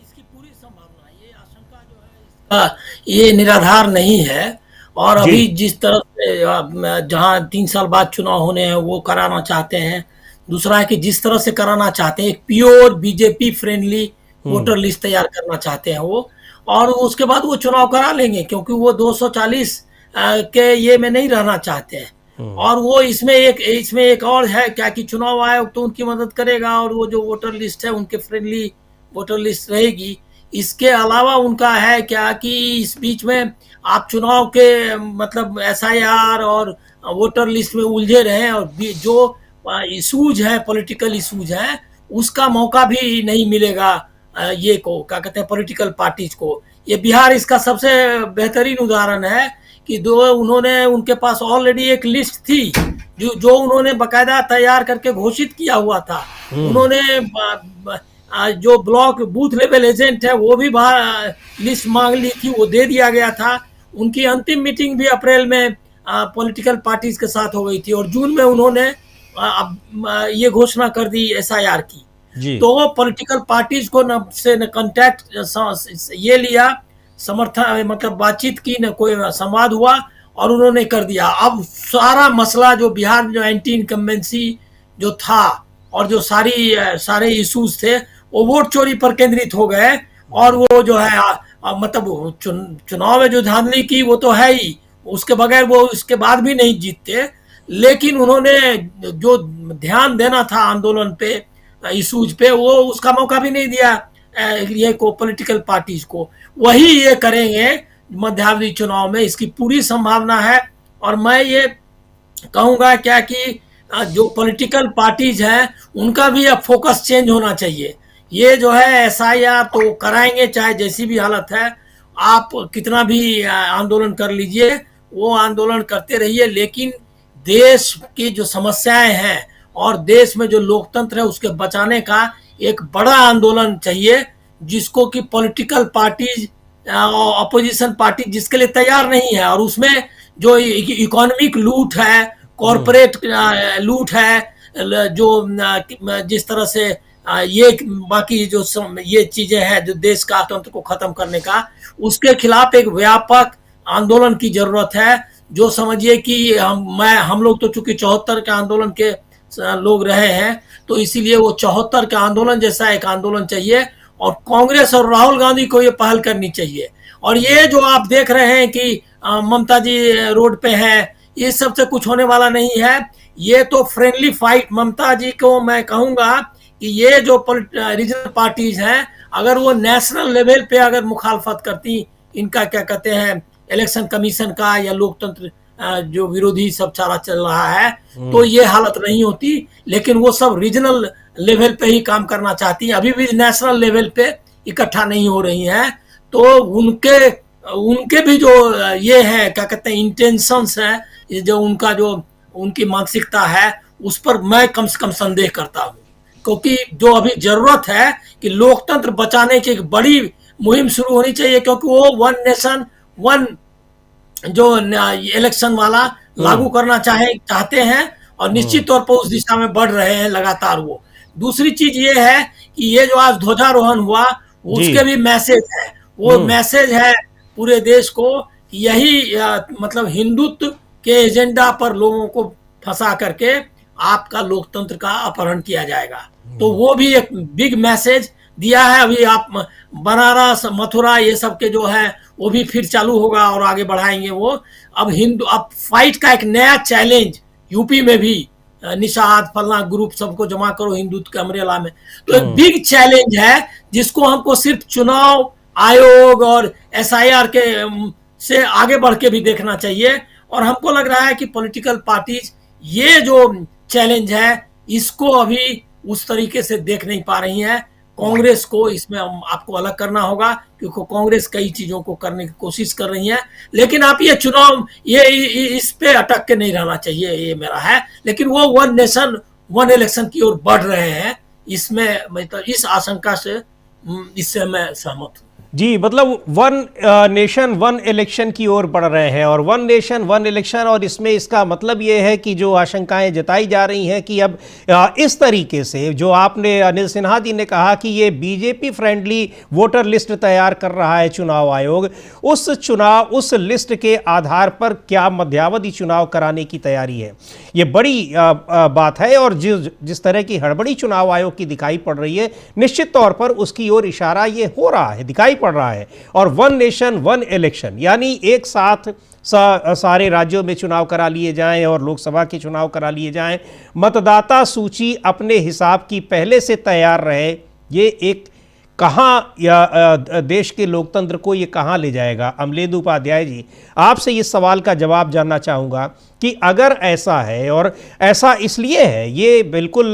इसकी पूरी संभावना, ये आशंका जो है ये निराधार नहीं है। और अभी जिस तरह से जहाँ 3 साल बाद चुनाव होने हैं वो कराना चाहते हैं, दूसरा है कि जिस तरह से कराना चाहते हैं, एक pure BJP friendly voter list तैयार करना चाहते हैं वो, और उसके बाद वो चुनाव करा लेंगे, क्योंकि वो 240 के ये में नहीं रहना चाहते हैं। और वो इसमें एक और है क्या कि चुनाव आयोग तो उनकी मदद करेगा, और वो जो वोटर लिस्ट है उनके फ्रेंडली वोटर लिस्ट रहेगी। इसके अलावा उनका है क्या कि इस बीच में आप चुनाव के मतलब SIR और वोटर लिस्ट में उलझे रहे, और जो इशूज है, पॉलिटिकल इशूज है, उसका मौका भी नहीं मिलेगा ये को क्या कहते हैं पॉलिटिकल पार्टीज को। ये बिहार इसका सबसे बेहतरीन उदाहरण है कि उन्होंने उनके पास ऑलरेडी एक लिस्ट थी जो उन्होंने बकायदा तैयार करके घोषित किया हुआ था। उन्होंने जो ब्लॉक बूथ लेवल एजेंट है वो भी लिस्ट मांग ली थी, वो दे दिया गया था। उनकी अंतिम मीटिंग भी अप्रैल में पॉलिटिकल पार्टीज के साथ हो गई थी और जून में उन्होंने ये घोषणा कर दी SIR की। तो पॉलिटिकल पार्टीज को न कांटेक्ट ये लिया, समर्थन मतलब बातचीत की, न कोई संवाद हुआ और उन्होंने कर दिया। अब सारा मसला जो बिहार में जो एंटी इनकम्बेंसी जो था और जो सारे इश्यूज थे वो वोट चोरी पर केंद्रित हो गए। और वो जो है मतलब चुनाव में जो धांधली की वो तो है ही, उसके बगैर वो इसके बाद भी नहीं जीतते। लेकिन उन्होंने जो ध्यान देना था आंदोलन पे, इशूज पे, वो उसका मौका भी नहीं दिया ये को पॉलिटिकल पार्टीज को। वही ये करेंगे मध्यावधि चुनाव में, इसकी पूरी संभावना है। और मैं ये कहूंगा क्या कि जो पॉलिटिकल पार्टीज हैं उनका भी अब फोकस चेंज होना चाहिए। ये जो है SIR तो कराएंगे चाहे जैसी भी हालत है, आप कितना भी आंदोलन कर लीजिए, वो आंदोलन करते रहिए, लेकिन देश की जो समस्याएं हैं और देश में जो लोकतंत्र है उसके बचाने का एक बड़ा आंदोलन चाहिए, जिसको कि पॉलिटिकल पार्टीज अपोजिशन पार्टी जिसके लिए तैयार नहीं है। और उसमें जो इकोनॉमिक लूट है, कॉरपोरेट लूट है, जो जिस तरह से ये बाकी जो ये चीजें हैं जो देश का तंत्र को खत्म करने का, उसके खिलाफ एक व्यापक आंदोलन की जरूरत है। जो समझिए कि हम लोग तो चूंकि 74 के आंदोलन के लोग रहे हैं, तो इसीलिए वो 74 के आंदोलन जैसा एक आंदोलन चाहिए। और कांग्रेस और राहुल गांधी को ये पहल करनी चाहिए। और ये जो आप देख रहे हैं कि ममता जी रोड पे है, ये सबसे कुछ होने वाला नहीं है। ये तो फ्रेंडली फाइट। ममता जी को मैं कहूंगा कि ये जो रीजनल पार्टीज हैं, अगर वो नेशनल लेवल पे अगर मुखालफत करती इनका क्या कहते हैं इलेक्शन कमीशन का या लोकतंत्र जो विरोधी सब चारा चल रहा है, तो ये हालत नहीं होती। लेकिन वो सब रीजनल लेवल पे ही काम करना चाहती हैं, अभी भी नेशनल लेवल पे इकट्ठा नहीं हो रही हैं। तो उनके भी जो ये है क्या कहते हैं इंटेंशंस है, ये जो उनकी मानसिकता है, उस पर मैं कम से कम संदेह करता हूँ। क्योंकि जो अभी जरूरत है कि लोकतंत्र बचाने की एक बड़ी मुहिम शुरू होनी चाहिए, क्योंकि वो 1 नेशन 1 जो इलेक्शन वाला लागू करना चाहते हैं और निश्चित तौर पर उस दिशा में बढ़ रहे हैं लगातार वो। दूसरी चीज ये है कि ये जो आज ध्वजारोहण हुआ उसके भी मैसेज है, वो मैसेज है पूरे देश को कि यही मतलब हिंदुत्व के एजेंडा पर लोगों को फंसा करके आपका लोकतंत्र का अपहरण किया जाएगा। तो वो भी एक बिग मैसेज दिया है। अभी आप बनारस मथुरा ये सब के जो है वो भी फिर चालू होगा और आगे बढ़ाएंगे वो। अब फाइट का एक नया चैलेंज यूपी में भी निषाद फलना ग्रुप सबको जमा करो हिंदुत्व के अमरेला में, तो एक बिग चैलेंज है जिसको हमको सिर्फ चुनाव आयोग और SIR के से आगे बढ़ के भी देखना चाहिए। और हमको लग रहा है कि पॉलिटिकल पार्टीज ये जो चैलेंज है इसको अभी उस तरीके से देख नहीं पा रही हैं। कांग्रेस को इसमें आपको अलग करना होगा, क्योंकि कांग्रेस कई चीजों को करने की कोशिश कर रही है। लेकिन आप ये चुनाव ये इस पे अटक के नहीं रहना चाहिए, ये मेरा है। लेकिन वो 1 नेशन 1 इलेक्शन की ओर बढ़ रहे हैं, इसमें मतलब इस आशंका से इससे मैं सहमत हूँ। जी, मतलब 1 नेशन 1 इलेक्शन की ओर बढ़ रहे हैं और 1 नेशन 1 इलेक्शन। और इसमें इसका मतलब ये है कि जो आशंकाएं जताई जा रही हैं कि अब इस तरीके से जो आपने अनिल सिन्हा जी ने कहा कि ये बीजेपी फ्रेंडली वोटर लिस्ट तैयार कर रहा है चुनाव आयोग, उस लिस्ट के आधार पर क्या मध्यावधि चुनाव कराने की तैयारी है, ये बड़ी बात है। और जिस तरह की हड़बड़ी चुनाव आयोग की दिखाई पड़ रही है, निश्चित तौर पर उसकी ओर इशारा ये हो रहा है, दिखाई पड़ रहा है। और 1 नेशन 1 इलेक्शन यानी एक साथ सारे राज्यों में चुनाव करा लिए जाएं और लोकसभा के चुनाव करा लिए जाएं, मतदाता सूची अपने हिसाब की पहले से तैयार रहे, ये एक कहाँ या देश के लोकतंत्र को ये कहाँ ले जाएगा? अमलेंदु उपाध्याय जी, आपसे इस सवाल का जवाब जानना चाहूँगा कि अगर ऐसा है, और ऐसा इसलिए है, ये बिल्कुल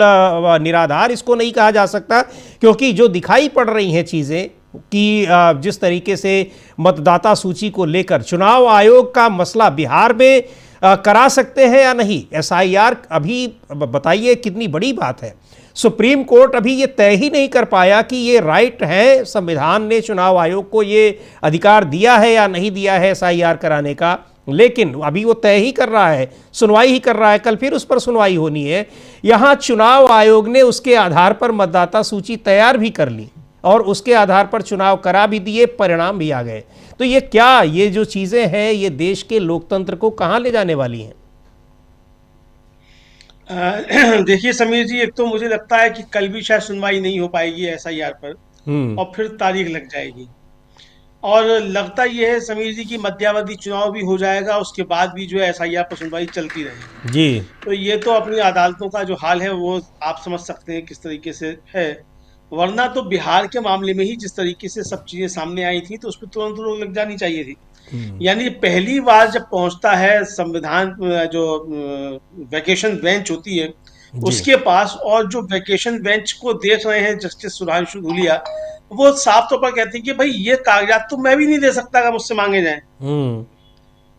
निराधार इसको नहीं कहा जा सकता, क्योंकि जो दिखाई पड़ रही हैं चीज़ें कि जिस तरीके से मतदाता सूची को लेकर चुनाव आयोग का मसला बिहार में करा सकते हैं या नहीं, एसआईआर अभी बताइए कितनी बड़ी बात है। सुप्रीम कोर्ट अभी ये तय ही नहीं कर पाया कि ये राइट है, संविधान ने चुनाव आयोग को ये अधिकार दिया है या नहीं दिया है एसआईआर कराने का, लेकिन अभी वो तय ही कर रहा है, सुनवाई ही कर रहा है, कल फिर उस पर सुनवाई होनी है। यहाँ चुनाव आयोग ने उसके आधार पर मतदाता सूची तैयार भी कर ली और उसके आधार पर चुनाव करा भी दिए, परिणाम भी आ गए। तो ये क्या, ये जो चीज़ें हैं ये देश के लोकतंत्र को कहाँ ले जाने वाली हैं? देखिए समीर जी, एक तो मुझे लगता है कि कल भी शायद सुनवाई नहीं हो पाएगी एसआईआर पर, और फिर तारीख लग जाएगी। और लगता ये है समीर जी कि मध्यावधि चुनाव भी हो जाएगा, उसके बाद भी जो है एसआईआर पर सुनवाई चलती रहेगी जी। तो ये तो अपनी अदालतों का जो हाल है वो आप समझ सकते हैं किस तरीके से है। वरना तो बिहार के मामले में ही जिस तरीके से सब चीजें सामने आई थी तो उस पर तुरंत रोक लग जानी चाहिए थी। यानी पहली बार जब पहुंचता है संविधान जो वैकेशन बेंच होती है उसके पास, और जो वैकेशन बेंच को देख रहे हैं जस्टिस सुधांशु धूलिया, वो साफ तौर पर कहते हैं कि भाई ये कागजात तो मैं भी नहीं दे सकता अगर मुझसे मांगे जाएं,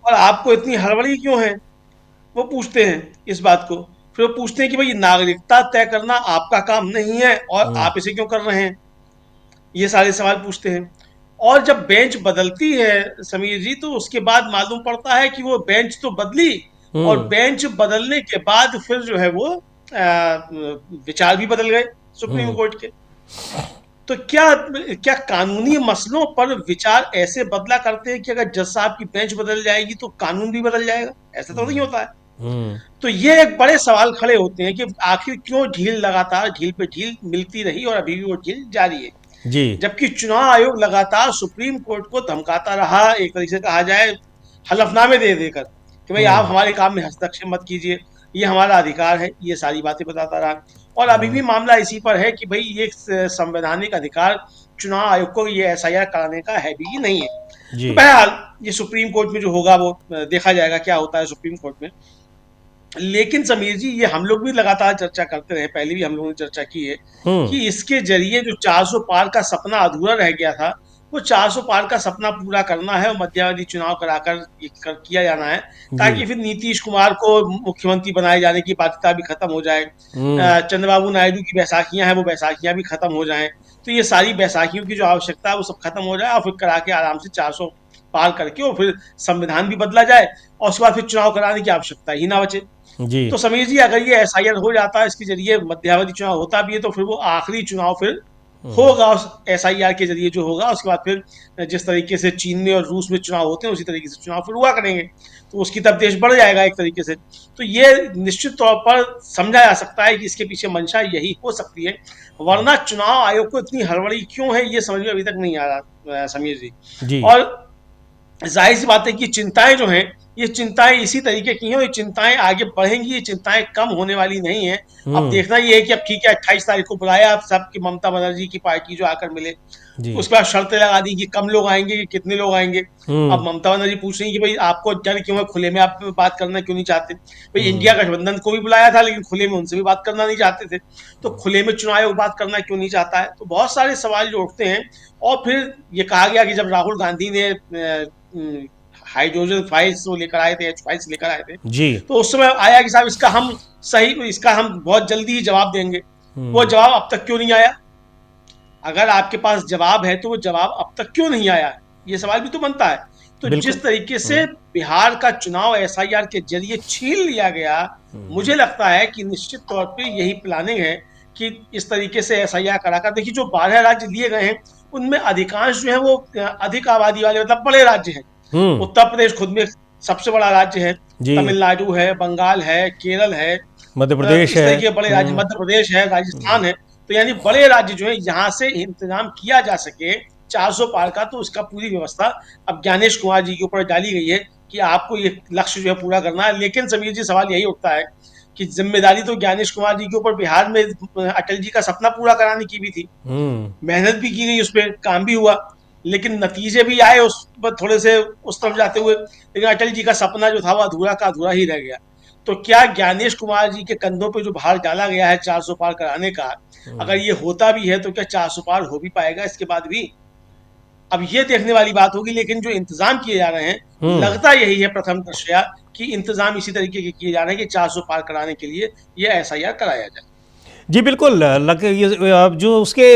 और आपको इतनी हड़बड़ी क्यों है, वो पूछते हैं इस बात को। फिर वो पूछते हैं कि भाई नागरिकता तय करना आपका काम नहीं है और आप इसे क्यों कर रहे हैं, ये सारे सवाल पूछते हैं। और जब बेंच बदलती है समीर जी तो उसके बाद मालूम पड़ता है कि वो बेंच तो बदली, और बेंच बदलने के बाद फिर जो है वो विचार भी बदल गए सुप्रीम कोर्ट के। तो क्या कानूनी मसलों पर विचार ऐसे बदला करते हैं कि अगर जज साहब की बेंच बदल जाएगी तो कानून भी बदल जाएगा? ऐसा तो नहीं होता है। तो ये एक बड़े सवाल खड़े होते हैं कि आखिर क्यों ढील, लगातार ढील पे ढील मिलती रही और अभी भी वो ढील जारी है जी। जबकि चुनाव आयोग लगातार सुप्रीम कोर्ट को धमकाता रहा, एक तरीके से कहा जाए हलफनामे दे देकर कि भाई आप हमारे काम में हस्तक्षेप मत कीजिए, ये हमारा अधिकार है, ये सारी बातें बताता रहा। और अभी भी मामला इसी पर है कि भाई ये संवैधानिक अधिकार चुनाव आयोग को ये एसआईआर कराने का है भी नहीं है। तो बहरहाल ये सुप्रीम कोर्ट में जो होगा वो देखा जाएगा क्या होता है सुप्रीम कोर्ट में। लेकिन समीर जी, ये हम लोग भी लगातार चर्चा करते रहे, पहले भी हम लोगों ने चर्चा की है कि इसके जरिए जो 400 पार का सपना अधूरा रह गया था, वो 400 पार का सपना पूरा करना है और मध्यावधि चुनाव कराकर किया जाना है, ताकि फिर नीतीश कुमार को मुख्यमंत्री बनाए जाने की बाध्यता भी खत्म हो जाए, चंद्रबाबू नायडू की बैसाखियां हैं वो बैसाखियां भी खत्म हो जाएं, तो ये सारी बैसाखियों की जो आवश्यकता है वो सब खत्म हो जाए और फिर करा के आराम से 400 पार करके और फिर संविधान भी बदला जाए और उसके बाद फिर चुनाव कराने की आवश्यकता ही ना बचे जी। तो समीर जी, अगर ये एसआईआर हो जाता है, इसके जरिए मध्यावधि चुनाव होता भी है, तो फिर वो आखिरी चुनाव फिर होगा उस एसआईआर के जरिए जो होगा। उसके बाद फिर जिस तरीके से चीन में और रूस में चुनाव होते हैं उसी तरीके से चुनाव फिर हुआ करेंगे, तो उसकी तरफ देश बढ़ जाएगा एक तरीके से। तो ये निश्चित तौर पर समझा जा सकता है कि इसके पीछे मंशा यही हो सकती है, वरना चुनाव आयोग को इतनी हड़बड़ी क्यों है ये समझ में अभी तक नहीं आ रहा समीर जी। और जाहिर सी बात है कि चिंताएं जो हैं ये चिंताएं इसी तरीके की हैं और ये चिंताएं आगे बढ़ेंगी, ये चिंताएं कम होने वाली नहीं है। अब देखना ये है कि अब ठीक है 28 तारीख को बुलाया आप सबकी ममता बनर्जी की पार्टी जो आकर मिले, उसके बाद शर्तें लगा दी कि कम लोग आएंगे कि कितने लोग आएंगे। अब ममता बनर्जी पूछ रही है कि भाई आपको डर क्यों है, खुले में आप बात करना क्यों नहीं चाहते? भाई इंडिया गठबंधन को भी बुलाया था लेकिन खुले में उनसे भी बात करना नहीं चाहते थे, तो खुले में चुनाव आयोग बात करना क्यों नहीं चाहता है? तो बहुत सारे सवाल जो उठते हैं। और फिर ये कहा गया कि जब राहुल गांधी ने हाइड्रोजन फाइल्स वो लेकर आए थे, फाइल्स लेकर आए थे जी, तो उस समय आया कि साहब इसका हम बहुत जल्दी ही जवाब देंगे। वो जवाब अब तक क्यों नहीं आया? अगर आपके पास जवाब है तो वो जवाब अब तक क्यों नहीं आया, ये सवाल भी तो बनता है। तो जिस तरीके से बिहार का चुनाव एसआईआर के जरिए छीन लिया गया, मुझे लगता है कि निश्चित तौर पे यही प्लानिंग है कि इस तरीके से एसआईआर कराकर, देखिए जो 12 राज्य लिए गए हैं उनमें अधिकांश जो है वो अधिक आबादी वाले मतलब बड़े राज्य हैं। उत्तर प्रदेश खुद में सबसे बड़ा राज्य है, तमिलनाडु है, बंगाल है, केरल है, मध्य प्रदेश है, बड़े राज्य मध्य प्रदेश है, राजस्थान है। तो यानी बड़े राज्य जो है यहाँ से इंतजाम किया जा सके 400 पार का, तो उसका पूरी व्यवस्था अब ज्ञानेश कुमार जी के ऊपर डाली गई है कि आपको ये लक्ष्य जो है पूरा करना है। लेकिन समीर जी, सवाल यही उठता है कि जिम्मेदारी तो ज्ञानेश कुमार जी के ऊपर बिहार में अटल जी का सपना पूरा कराने की भी थी। मेहनत भी की गई, उस पर काम भी हुआ, लेकिन नतीजे भी आए उस पर थोड़े से उस तरफ जाते हुए, लेकिन अटल जी का सपना जो था वो अधूरा का अधूरा ही रह गया। तो क्या ज्ञानेश कुमार जी के कंधों पे जो भार डाला गया है 400 पार कराने का, अगर ये होता भी है तो क्या 400 पार हो भी पाएगा इसके बाद भी? अब ये देखने वाली बात होगी। लेकिन जो इंतजाम किए जा रहे हैं, लगता यही है प्रथम दृष्टया कि इंतजाम इसी तरीके के किए जा रहे हैं कि 400 पार कराने के लिए ये एसआईआर कराया जाए। जी बिल्कुल, जो उसके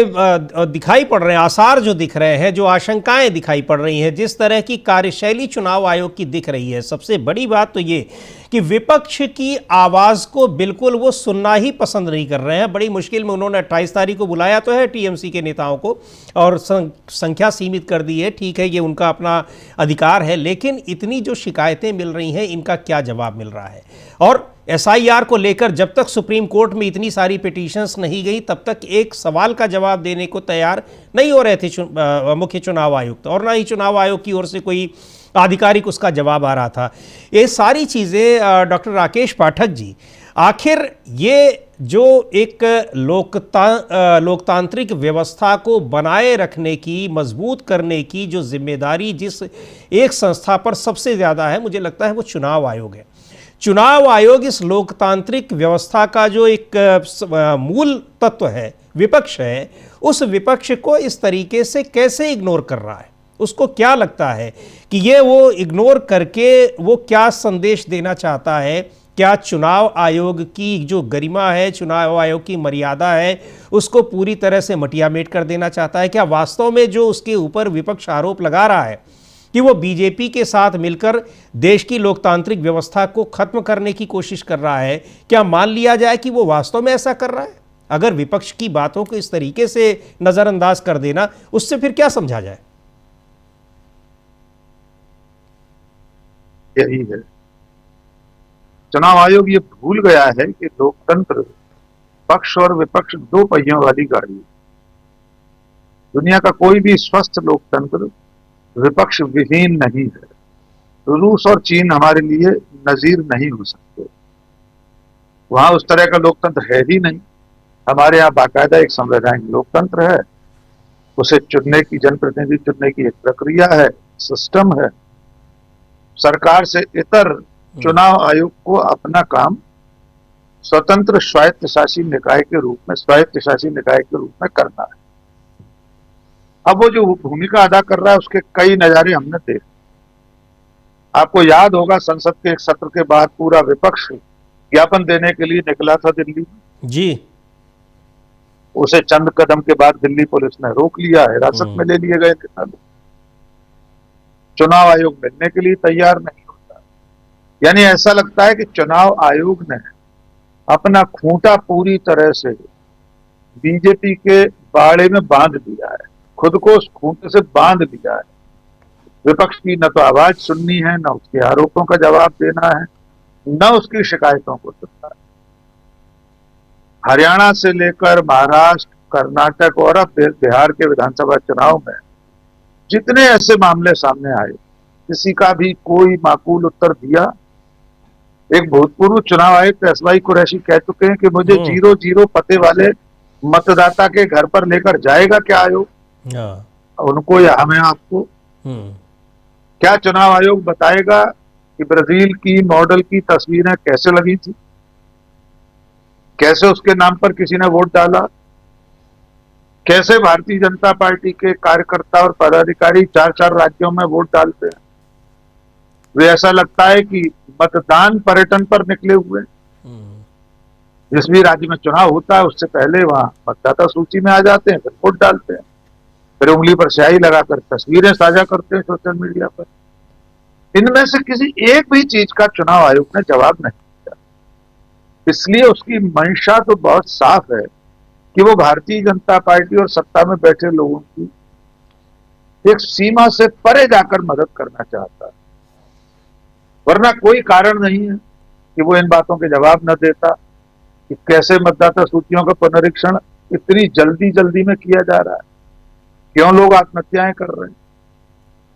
दिखाई पड़ रहे हैं आसार, जो दिख रहे हैं, जो आशंकाएं दिखाई पड़ रही हैं, जिस तरह की कार्यशैली चुनाव आयोग की दिख रही है, सबसे बड़ी बात तो ये कि विपक्ष की आवाज़ को बिल्कुल वो सुनना ही पसंद नहीं कर रहे हैं। बड़ी मुश्किल में उन्होंने 28 तारीख को बुलाया तो है टीएमसी के नेताओं को और संख्या सीमित कर दी है, ठीक है, ये उनका अपना अधिकार है, लेकिन इतनी जो शिकायतें मिल रही हैं इनका क्या जवाब मिल रहा है? और एसआईआर को लेकर जब तक सुप्रीम कोर्ट में इतनी सारी पिटीशंस नहीं गई तब तक एक सवाल का जवाब देने को तैयार नहीं हो रहे थे मुख्य चुनाव आयुक्त, और ना ही चुनाव आयोग की ओर से कोई आधिकारिक उसका जवाब आ रहा था। ये सारी चीज़ें डॉक्टर राकेश पाठक जी, आखिर ये जो एक लोकतांत्रिक व्यवस्था को बनाए रखने की, मजबूत करने की जो जिम्मेदारी जिस एक संस्था पर सबसे ज़्यादा है, मुझे लगता है वो चुनाव आयोग है। चुनाव आयोग इस लोकतांत्रिक व्यवस्था का जो एक मूल तत्व है, विपक्ष है, उस विपक्ष को इस तरीके से कैसे इग्नोर कर रहा है? उसको क्या लगता है कि ये वो इग्नोर करके वो क्या संदेश देना चाहता है? क्या चुनाव आयोग की जो गरिमा है, चुनाव आयोग की मर्यादा है, उसको पूरी तरह से मटियामेट कर देना चाहता है? क्या वास्तव में जो उसके ऊपर विपक्ष आरोप लगा रहा है कि वो बीजेपी के साथ मिलकर देश की लोकतांत्रिक व्यवस्था को खत्म करने की कोशिश कर रहा है, क्या मान लिया जाए कि वो वास्तव में ऐसा कर रहा है? अगर विपक्ष की बातों को इस तरीके से नजरअंदाज कर देना, उससे फिर क्या समझा जाए? यही है, चुनाव आयोग ये भूल गया है कि लोकतंत्र पक्ष और विपक्ष दो पहियों वाली गाड़ी है। दुनिया का कोई भी स्वस्थ लोकतंत्र विपक्ष विहीन नहीं है। रूस और चीन हमारे लिए नजीर नहीं हो सकते, वहां उस तरह का लोकतंत्र है ही नहीं। हमारे यहाँ बाकायदा एक संवैधानिक लोकतंत्र है, उसे चुनने की, जनप्रतिनिधि चुनने की एक प्रक्रिया है, सिस्टम है। सरकार से इतर चुनाव आयोग को अपना काम स्वतंत्र स्वायत्तशासी निकाय के रूप में करना है। अब वो जो भूमिका अदा कर रहा है उसके कई नजारे हमने देखे। आपको याद होगा संसद के एक सत्र के बाद पूरा विपक्ष ज्ञापन देने के लिए निकला था दिल्ली जी। उसे चंद कदम के बाद दिल्ली पुलिस ने रोक लिया, हिरासत में ले लिए गए नेता लोग। चुनाव आयोग मिलने के लिए तैयार नहीं होता। यानी ऐसा लगता है कि चुनाव आयोग ने अपना खूंटा पूरी तरह से बीजेपी के बाड़े में बांध दिया है, खुद को उस खूंटे से बांध दिया है। विपक्ष की न तो आवाज सुननी है, न उसके आरोपों का जवाब देना है, न उसकी शिकायतों को सुनना है। हरियाणा से लेकर महाराष्ट्र, कर्नाटक और अब बिहार के विधानसभा चुनाव में जितने ऐसे मामले सामने आए, किसी का भी कोई माकूल उत्तर दिया? एक भूतपूर्व चुनाव आयुक्त एसवाई कुरैशी कह चुके हैं कि मुझे 0-0 पते वाले मतदाता के घर पर लेकर जाएगा क्या आयोग? उनको या हमें, आपको? क्या चुनाव आयोग बताएगा कि ब्राजील की मॉडल की तस्वीरें कैसे लगी थी, कैसे उसके नाम पर किसी ने वोट डाला, कैसे भारतीय जनता पार्टी के कार्यकर्ता और पदाधिकारी 4-4 राज्यों में वोट डालते हैं? वे ऐसा लगता है कि मतदान पर्यटन पर निकले हुए। जिस भी राज्य में चुनाव होता है उससे पहले वहां मतदाता सूची में आ जाते हैं, फिर वोट डालते हैं, फिर उंगली पर स्याही लगाकर तस्वीरें साझा करते हैं सोशल मीडिया पर। इनमें से किसी एक भी चीज का चुनाव आयोग ने जवाब नहीं दिया। इसलिए उसकी मंशा तो बहुत साफ है कि वो भारतीय जनता पार्टी और सत्ता में बैठे लोगों की एक सीमा से परे जाकर मदद करना चाहता है, वरना कोई कारण नहीं है कि वो इन बातों के जवाब न देता कि कैसे मतदाता सूचियों का पुनरीक्षण इतनी जल्दी में किया जा रहा है, क्यों लोग आत्महत्याएं कर रहे हैं।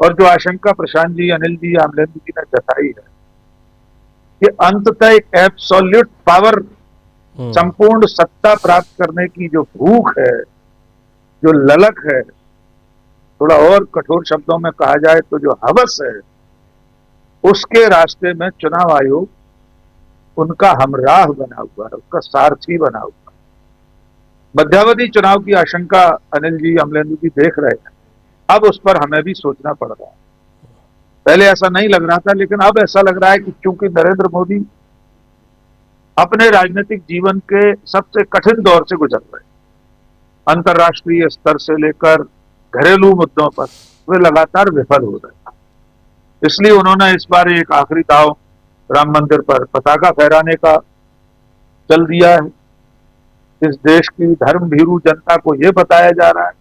और जो आशंका प्रशांत जी, अनिल जी, आमलेंद्र जी ने जताई है कि अंततः एक एब्सोल्यूट पावर, संपूर्ण सत्ता प्राप्त करने की जो भूख है, जो ललक है, थोड़ा और कठोर शब्दों में कहा जाए तो जो हवस है, उसके रास्ते में चुनाव आयोग उनका हमराह बना हुआ है, उसका सारथी बना हुआ है। मध्यावधि चुनाव की आशंका अनिल जी, अमलेंदु जी देख रहे हैं, अब उस पर हमें भी सोचना पड़ रहा है। पहले ऐसा नहीं लग रहा था, लेकिन अब ऐसा लग रहा है कि चूंकि नरेंद्र मोदी अपने राजनीतिक जीवन के सबसे कठिन दौर से गुजर रहे हैं, अंतर्राष्ट्रीय स्तर से लेकर घरेलू मुद्दों पर वे लगातार विफल हो रहे हैं, इसलिए उन्होंने इस बार एक आखिरी दांव राम मंदिर पर पताका फहराने का चल दिया है। इस देश की धर्म भीरू जनता को यह बताया जा रहा है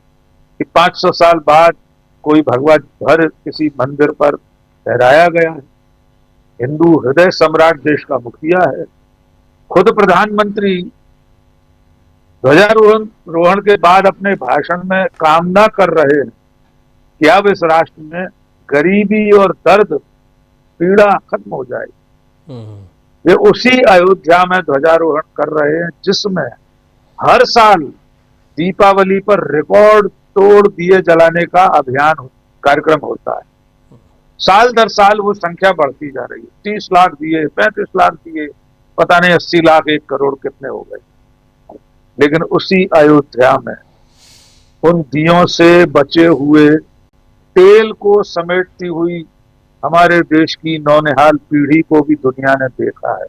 कि 500 साल बाद कोई भगवा ध्वज किसी मंदिर पर फहराया गया है। हिंदू हृदय सम्राट देश का मुखिया है, खुद प्रधानमंत्री ध्वजारोहण के बाद अपने भाषण में कामना कर रहे हैं कि अब इस राष्ट्र में गरीबी और दर्द, पीड़ा खत्म हो जाए। वे उसी अयोध्या में ध्वजारोहण कर रहे हैं जिसमें हर साल दीपावली पर रिकॉर्ड तोड़ दिए जलाने का अभियान कार्यक्रम होता है। साल दर साल वो संख्या बढ़ती जा रही है, 30 लाख दिए, 35 लाख दिए, पता नहीं 80 लाख, 1 करोड़ कितने हो गए। लेकिन उसी अयोध्या में उन दियों से बचे हुए तेल को समेटती हुई हमारे देश की नौनिहाल पीढ़ी को भी दुनिया ने देखा है।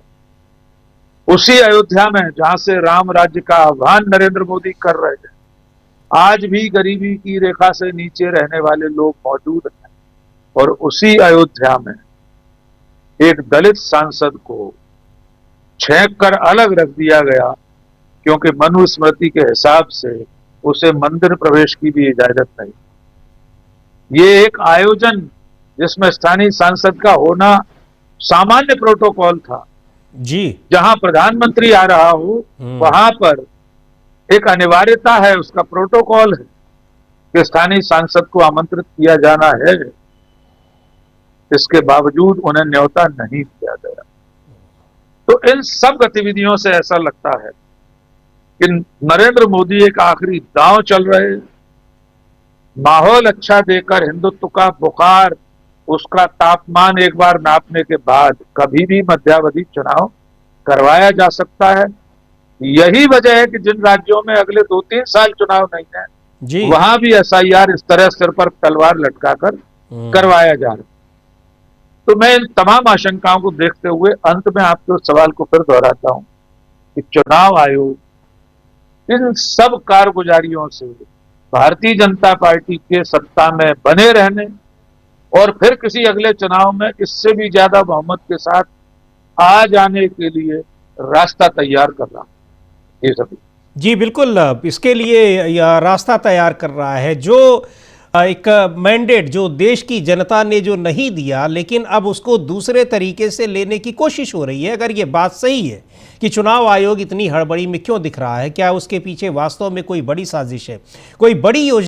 उसी अयोध्या में जहां से राम राज्य का आह्वान नरेंद्र मोदी कर रहे हैं, आज भी गरीबी की रेखा से नीचे रहने वाले लोग मौजूद हैं। और उसी अयोध्या में एक दलित सांसद को छेंक कर अलग रख दिया गया, क्योंकि मनुस्मृति के हिसाब से उसे मंदिर प्रवेश की भी इजाजत नहीं। ये एक आयोजन जिसमें स्थानीय सांसद का होना सामान्य प्रोटोकॉल था जी, जहां प्रधानमंत्री आ रहा हो वहां पर एक अनिवार्यता है, उसका प्रोटोकॉल है कि स्थानीय सांसद को आमंत्रित किया जाना है। इसके बावजूद उन्हें न्योता नहीं दिया गया। तो इन सब गतिविधियों से ऐसा लगता है कि नरेंद्र मोदी एक आखिरी दांव चल रहे हैं। माहौल अच्छा देकर हिंदुत्व का बुखार, उसका तापमान एक बार नापने के बाद कभी भी मध्यावधि चुनाव करवाया जा सकता है। यही वजह है कि जिन राज्यों में अगले 2-3 साल चुनाव नहीं है, वहां भी SIR इस तरह सिर पर तलवार लटकाकर करवाया जा रहा है। तो मैं इन तमाम आशंकाओं को देखते हुए अंत में आपके उस सवाल को फिर दोहराता हूं कि चुनाव आयोग इन सब कारगुजारियों से भारतीय जनता पार्टी के सत्ता में बने रहने और फिर किसी अगले चुनाव में इससे भी ज्यादा बहुमत के साथ आ जाने के लिए रास्ता तैयार कर रहा है। ये सभी जी बिल्कुल इसके लिए यह रास्ता तैयार कर रहा है, जो एक मैंडेट जो देश की जनता ने जो नहीं दिया, लेकिन अब उसको दूसरे तरीके से लेने की कोशिश हो रही है। अगर ये बात सही है कि चुनाव आयोग इतनी हड़बड़ी में क्यों दिख रहा है, क्या उसके पीछे वास्तव में कोई बड़ी साजिश है, कोई बड़ी योजना